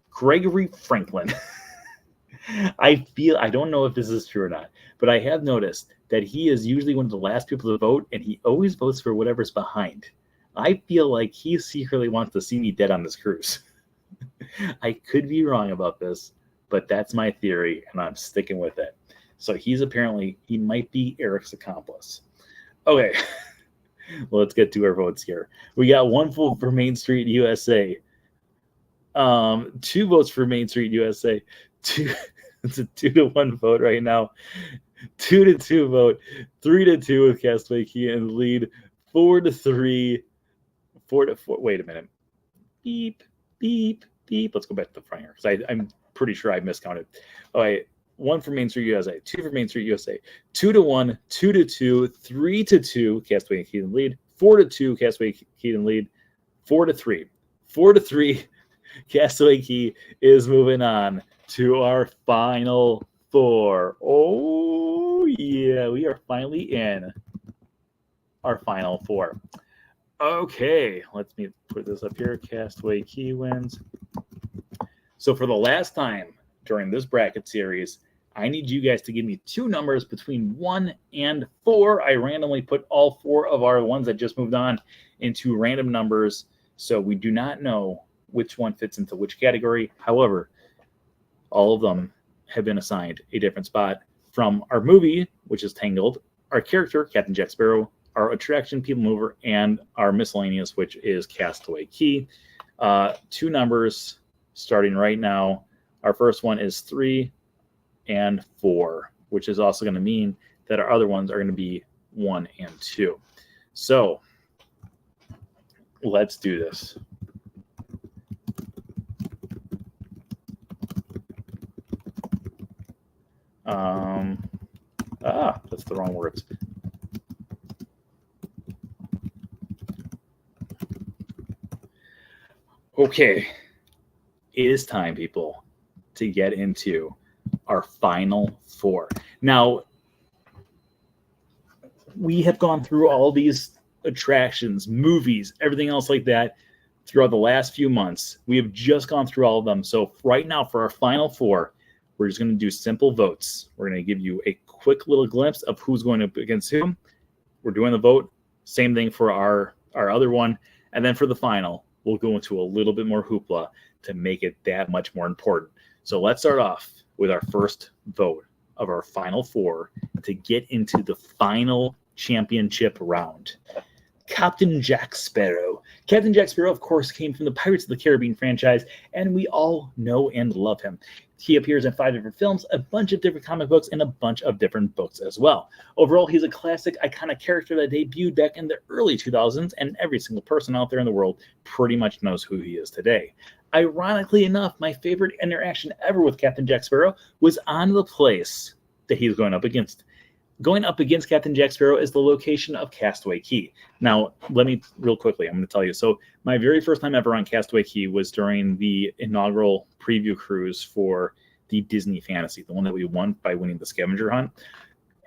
Gregory Franklin. I don't know if this is true or not, but I have noticed that he is usually one of the last people to vote, and he always votes for whatever's behind. I feel like he secretly wants to see me dead on this cruise. I could be wrong about this, but that's my theory, and I'm sticking with it. So he might be Eric's accomplice. Okay, well, let's get to our votes here. We got 1 vote for Main Street, USA. 2 votes for Main Street, USA. It's a 2-1 vote right now. 2-2 vote. 3-2 with Castaway Cay in the lead. 4-3. 4-4. Wait a minute. Beep, beep, beep. Let's go back to the front here, because I'm pretty sure I miscounted. All right. 1 for Main Street USA. 2 for Main Street USA. 2-1. 2-2. 3-2. Castaway Cay in the lead. 4-2. Castaway Cay in the lead. 4-3. 4-3. Castaway Cay is moving on to our Final Four. Oh, yeah, we are finally in our Final Four. Okay, let me put this up here. Castaway Cay wins. So for the last time during this bracket series, I need you guys to give me 2 numbers between 1 and 4. I randomly put all 4 of our ones that just moved on into random numbers, so we do not know which one fits into which category. However, all of them have been assigned a different spot from our movie, which is Tangled, our character, Captain Jack Sparrow, our attraction, People Mover, and our miscellaneous, which is Castaway Cay. 2 numbers starting right now. Our first one is 3 and 4, which is also going to mean that our other ones are going to be 1 and 2. So let's do this. That's the wrong words. Okay, it is time, people, to get into our final four. Now, we have gone through all these attractions, movies, everything else like that throughout the last few months. We have just gone through all of them. So right now, for our final four, we're just going to do simple votes. We're going to give you a quick little glimpse of who's going up against whom. We're doing the vote. Same thing for our other one. And then for the final, we'll go into a little bit more hoopla to make it that much more important. So let's start off with our first vote of our final four to get into the final championship round. Captain Jack Sparrow. Captain Jack Sparrow, of course, came from the Pirates of the Caribbean franchise, and we all know and love him. He appears in 5 different films, a bunch of different comic books, and a bunch of different books as well. Overall, he's a classic, iconic character that debuted back in the early 2000s, and every single person out there in the world pretty much knows who he is today. Ironically enough, my favorite interaction ever with Captain Jack Sparrow was on the place that he's going up against. Going up against Captain Jack Sparrow is the location of Castaway Cay. Now, let me real quickly, I'm going to tell you. So my very first time ever on Castaway Cay was during the inaugural preview cruise for the Disney Fantasy, the one that we won by winning the scavenger hunt.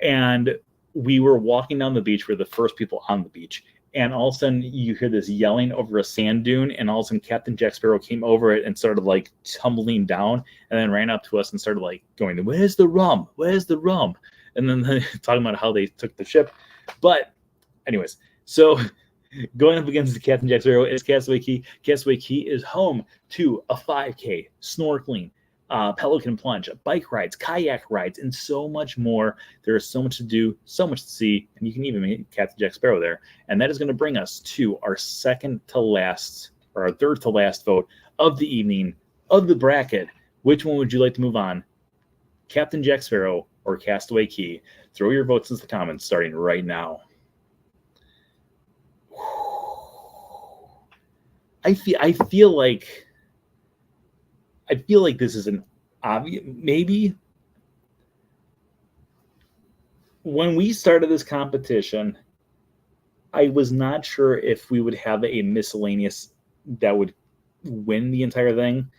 And we were walking down the beach. We're the first people on the beach. And all of a sudden you hear this yelling over a sand dune. And all of a sudden Captain Jack Sparrow came over it and started like tumbling down and then ran up to us and started like going, "Where's the rum? Where's the rum?" And then talking about how they took the ship. But anyways, so going up against the Captain Jack Sparrow is Castaway Cay. Castaway Cay is home to a 5K, snorkeling, pelican plunge, bike rides, kayak rides, and so much more. There is so much to do, so much to see, and you can even meet Captain Jack Sparrow there. And that is going to bring us to our second to last, or our third to last vote of the evening, of the bracket. Which one would you like to move on? Captain Jack Sparrow or Castaway Cay? Throw your votes in the comments starting right now. I feel like this is an obvious, maybe when we started this competition, I was not sure if we would have a miscellaneous that would win the entire thing,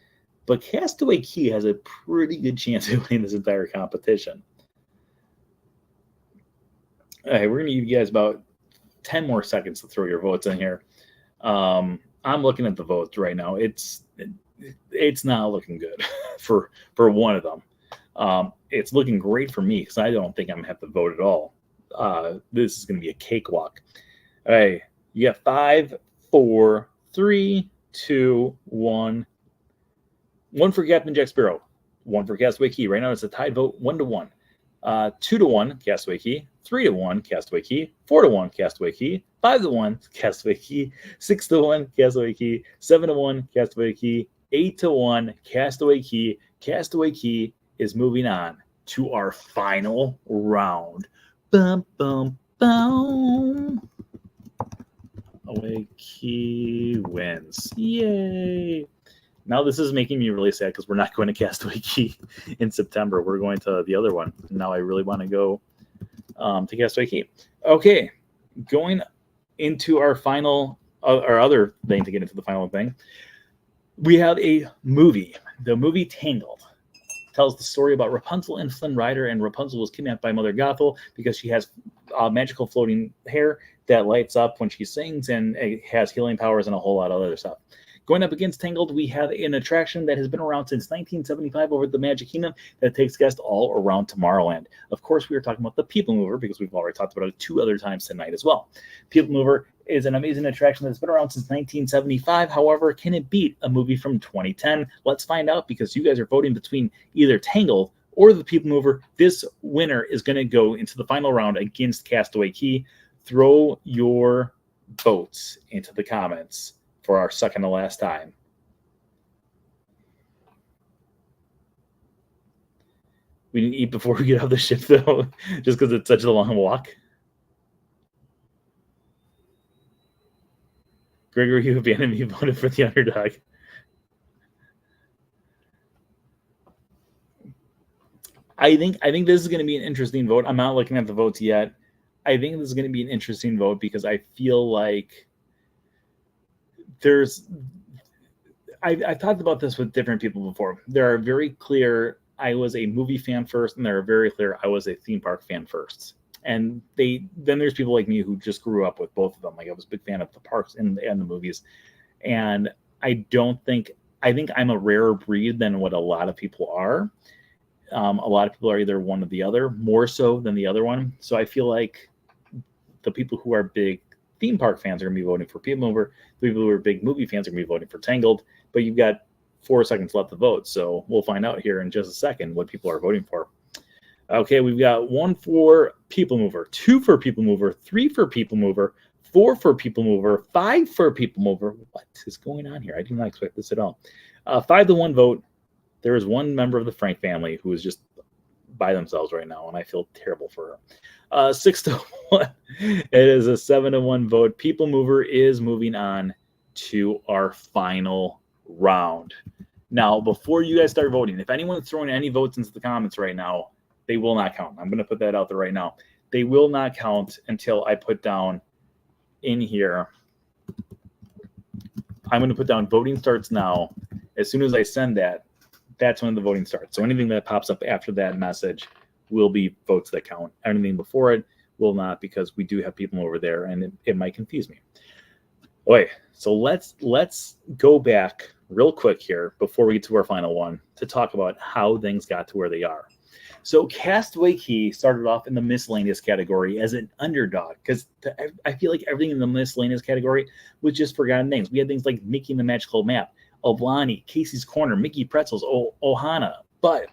but Castaway Cay has a pretty good chance of winning this entire competition. All right, we're going to give you guys about 10 more seconds to throw your votes in here. I'm looking at the votes right now. It's not looking good for one of them. It's looking great for me because I don't think I'm gonna have to vote at all. This is gonna be a cakewalk. All right, you got 5, 4, 3, 2, 1. 1 for Captain Jack Sparrow, 1 for Castaway Cay. Right now it's a tied vote, 1-1. 2-1 Castaway Cay, 3-1 Castaway Cay, 4-1 Castaway Cay, 5-1 Castaway Cay, 6-1 Castaway Cay, 7-1 Castaway Cay, 8-1 Castaway Cay. Castaway Cay is moving on to our final round. Bum bum bum. Castaway Cay wins. Yay! Now this is making me really sad because we're not going to Castaway Cay in September. We're going to the other one. Now I really want to go to Castaway Cay. Okay, going into our final, our other thing to get into the final thing, we have a movie. The movie Tangled tells the story about Rapunzel and Flynn Rider, and Rapunzel was kidnapped by Mother Gothel because she has magical floating hair that lights up when she sings and it has healing powers and a whole lot of other stuff. Going up against Tangled, we have an attraction that has been around since 1975 over at the Magic Kingdom that takes guests all around Tomorrowland. Of course, we are talking about the People Mover because we've already talked about it 2 other times tonight as well. People Mover is an amazing attraction that's been around since 1975. However, can it beat a movie from 2010? Let's find out because you guys are voting between either Tangled or the People Mover. This winner is going to go into the final round against Castaway Cay. Throw your votes into the comments for our second to last time. We didn't eat before we get off the ship, though, just because it's such a long walk. Gregory, you abandoned me, voted for the underdog. I think this is going to be an interesting vote. I'm not looking at the votes yet. I think this is going to be an interesting vote because I feel like there's I've talked about this with different people before. There are very clear I was a movie fan first, and there are very clear I was a theme park fan first. And then there's people like me who just grew up with both of them. Like I was a big fan of the parks and the movies. And I think I'm a rarer breed than what a lot of people are. A lot of people are either one or the other, more so than the other one. So I feel like the people who are big theme park fans are going to be voting for People Mover. The people who are big movie fans are going to be voting for Tangled. But you've got 4 seconds left to vote. So we'll find out here in just a second what people are voting for. Okay, we've got 1 for People Mover, 2 for People Mover, 3 for People Mover, 4 for People Mover, 5 for People Mover. What is going on here? I did not expect this at all. 5-1 vote. There is one member of the Frank family who is just by themselves right now, and I feel terrible for her. 6-1. It is a 7-1 vote. People Mover is moving on to our final round. Now, before you guys start voting, if anyone's throwing any votes into the comments right now, they will not count. I'm going to put that out there right now. They will not count until I put down in here. I'm going to put down voting starts now. As soon as I send that, that's when the voting starts. So anything that pops up after that message will be votes that count. Anything before it will not, because we do have people over there, and it might confuse me. Okay, so let's go back real quick here before we get to our final one to talk about how things got to where they are. So Castaway Cay started off in the miscellaneous category as an underdog, because I feel like everything in the miscellaneous category was just forgotten names. We had things like Mickey and the Magical Map, Oblani, Casey's Corner, Mickey Pretzels, Ohana. But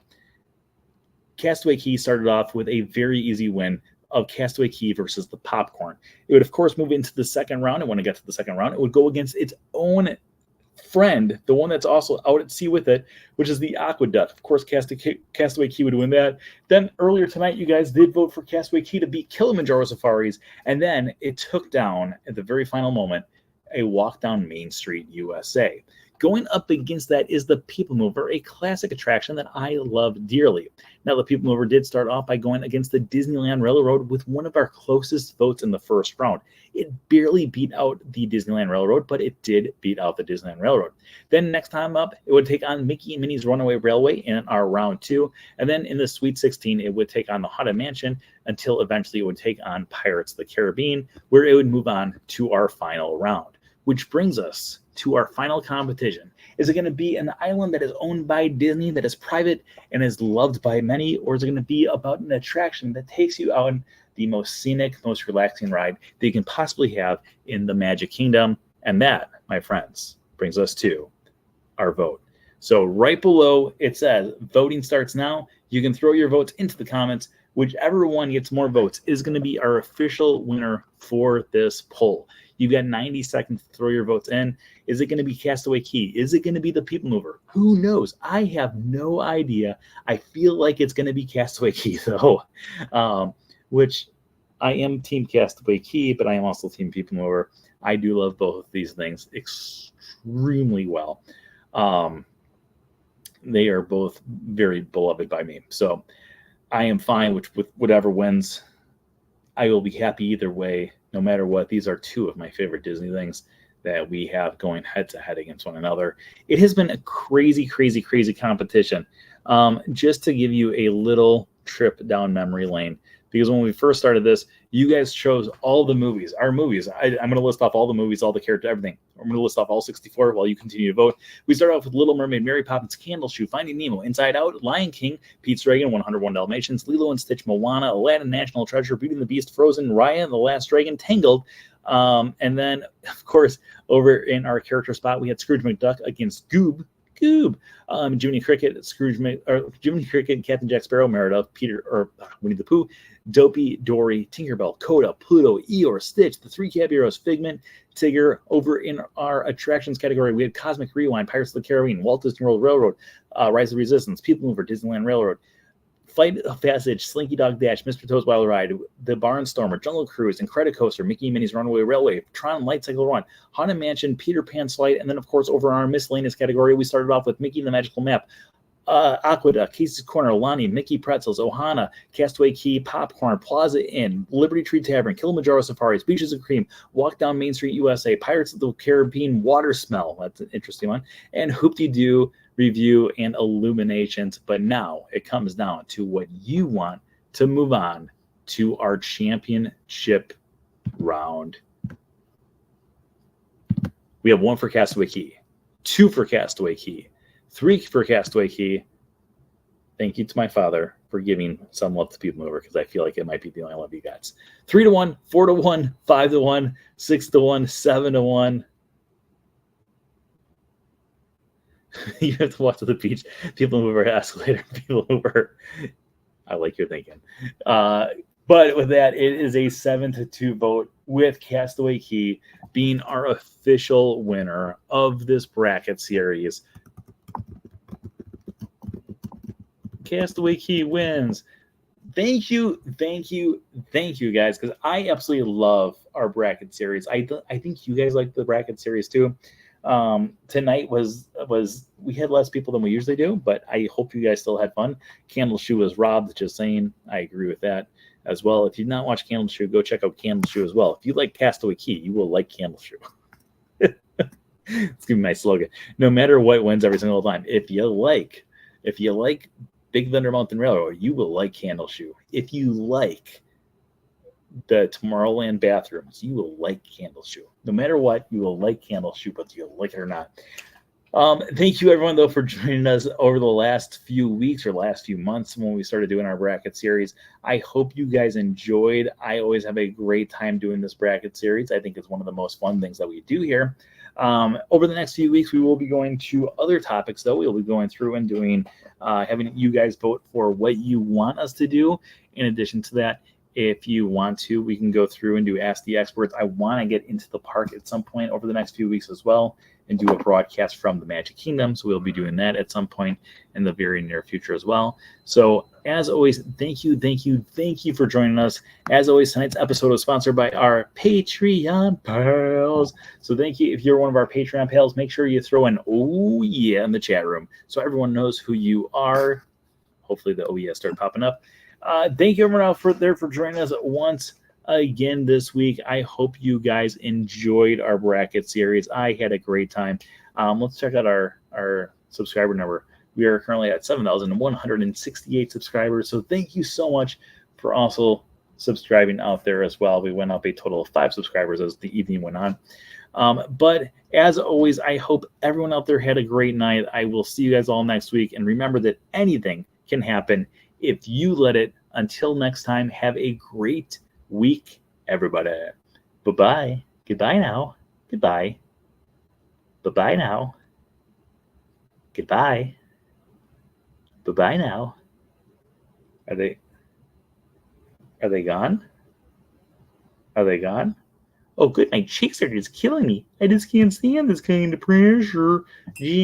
Castaway Cay started off with a very easy win of Castaway Cay versus the Popcorn. It would, of course, move into the second round, and when it got to the second round, it would go against its own friend, the one that's also out at sea with it, which is the Aqueduct. Of course, Castaway Cay would win that. Then earlier tonight, you guys did vote for Castaway Cay to beat Kilimanjaro Safaris, and then it took down, at the very final moment, a walk down Main Street, USA. Going up against that is the People Mover, a classic attraction that I love dearly. Now, the People Mover did start off by going against the Disneyland Railroad with one of our closest votes in the first round. It barely beat out the Disneyland Railroad, but it did beat out the Disneyland Railroad. Then next time up, it would take on Mickey and Minnie's Runaway Railway in our round 2. And then in the Sweet 16, it would take on the Haunted Mansion until eventually it would take on Pirates of the Caribbean, where it would move on to our final round. Which brings us to our final competition. Is it going to be an island that is owned by Disney, that is private and is loved by many, or is it going to be about an attraction that takes you out on the most scenic, most relaxing ride that you can possibly have in the Magic Kingdom? And that, my friends, brings us to our vote. So right below it says voting starts now. You can throw your votes into the comments. Whichever one gets more votes is going to be our official winner for this poll. You've got 90 seconds to throw your votes in. Is it going to be Castaway Cay? Is it going to be the People Mover? Who knows? I have no idea. I feel like it's going to be Castaway Cay, though, which I am Team Castaway Cay, but I am also Team People Mover. I do love both of these things extremely well. They are both very beloved by me. So I am fine with whatever wins. I will be happy either way, no matter what. These are two of my favorite Disney things that we have going head to head against one another. It has been a crazy, crazy, crazy competition. Just to give you a little trip down memory lane, because when we first started this, you guys chose all the movies, our movies. I'm going to list off all the movies, all the characters, everything. I'm going to list off all 64 while you continue to vote. We start off with Little Mermaid, Mary Poppins, Candle Shoe, Finding Nemo, Inside Out, Lion King, Pete's Dragon, 101 Dalmatians, Lilo and Stitch, Moana, Aladdin, National Treasure, Beauty and the Beast, Frozen, Raya and the Last Dragon, Tangled. And then, of course, over in our character spot, we had Scrooge McDuck against Goob, Jiminy Cricket, Jiminy Cricket, Captain Jack Sparrow, Merida, Winnie the Pooh, Dopey, Dory, Tinkerbell, Coda, Pluto, Eeyore, Stitch, the Three Caballeros, Figment, Tigger. Over in our attractions category, we had Cosmic Rewind, Pirates of the Caribbean, Walt Disney World Railroad, Rise of Resistance, People Mover, Disneyland Railroad, Flight of Passage, Slinky Dog Dash, Mr. Toad's Wild Ride, The Barnstormer, Jungle Cruise, Incredicoaster, Mickey and Minnie's Runaway Railway, Tron Light Cycle Run, Haunted Mansion, Peter Pan Slide, and then, of course, over our miscellaneous category, we started off with Mickey and the Magical Map, Aqueduct, Casey's Corner, Lonnie, Mickey Pretzels, Ohana, Castaway Key, Popcorn, Plaza Inn, Liberty Tree Tavern, Kilimanjaro Safaris, Beaches of Cream, Walk Down Main Street USA, Pirates of the Caribbean, Water Smell, that's an interesting one, and Hoop-de-Doo Review and Illuminations. But now it comes down to what you want to move on to our championship round. We have 1 for Castaway Key, 2 for Castaway Key, 3 for Castaway Key. Thank you to my father for giving some love to People Mover, because I feel like it might be the only love he gets. 3-1, 4-1, 5-1, 6-1, 7-1. You have to walk to the beach. People Mover escalator. People Mover. I like your thinking. But with that, it is a 7-2 vote, with Castaway Key being our official winner of this bracket series. Castaway Key wins. Thank you, guys, because I absolutely love our bracket series. I think you guys like the bracket series too. Tonight was we had less people than we usually do, but I hope you guys still had fun. Candle Shoe was robbed, just saying. I agree with that as well. If you've not watched Candle Shoe, go check out Candle Shoe as well. If you like Castaway Key, you will like Candle Shoe. It's gonna be my slogan. No matter what wins every single time. If you like Big Thunder Mountain Railroad, you will like Candle Shoe. If you like the Tomorrowland bathrooms, you will like Candle Shoe. No matter what, you will like Candle Shoe, whether you like it or not. Thank you, everyone, though, for joining us over the last few weeks or last few months when we started doing our bracket series. I hope you guys enjoyed. I always have a great time doing this bracket series. I think it's one of the most fun things that we do here. Over the next few weeks, we will be going to other topics, though. We'll be going through and doing, having you guys vote for what you want us to do. In addition to that, if you want to, we can go through and do Ask the Experts. I want to get into the park at some point over the next few weeks as well and do a broadcast from the Magic Kingdom. So we'll be doing that at some point in the very near future as well. So as always, thank you for joining us. As always, tonight's episode was sponsored by our Patreon pals. So thank you. If you're one of our Patreon pals, make sure you throw an "oh yeah" in the chat room so everyone knows who you are. Hopefully the "oh yeah" start popping up. Thank you everyone out for joining us once again this week. I hope you guys enjoyed our bracket series. I had a great time. Let's check out our subscriber number. We are currently at 7,168 subscribers. So thank you so much for also subscribing out there as well. We went up a total of 5 subscribers as the evening went on. But as always, I hope everyone out there had a great night. I will see you guys all next week. And remember that anything can happen if you let it. Until next time, have a great week, everybody. Bye-bye. Goodbye now. Goodbye. Bye-bye now. Goodbye. Bye-bye now. Are they gone? Are they gone? Oh, good. My cheeks are just killing me. I just can't stand this kind of pressure. Gee.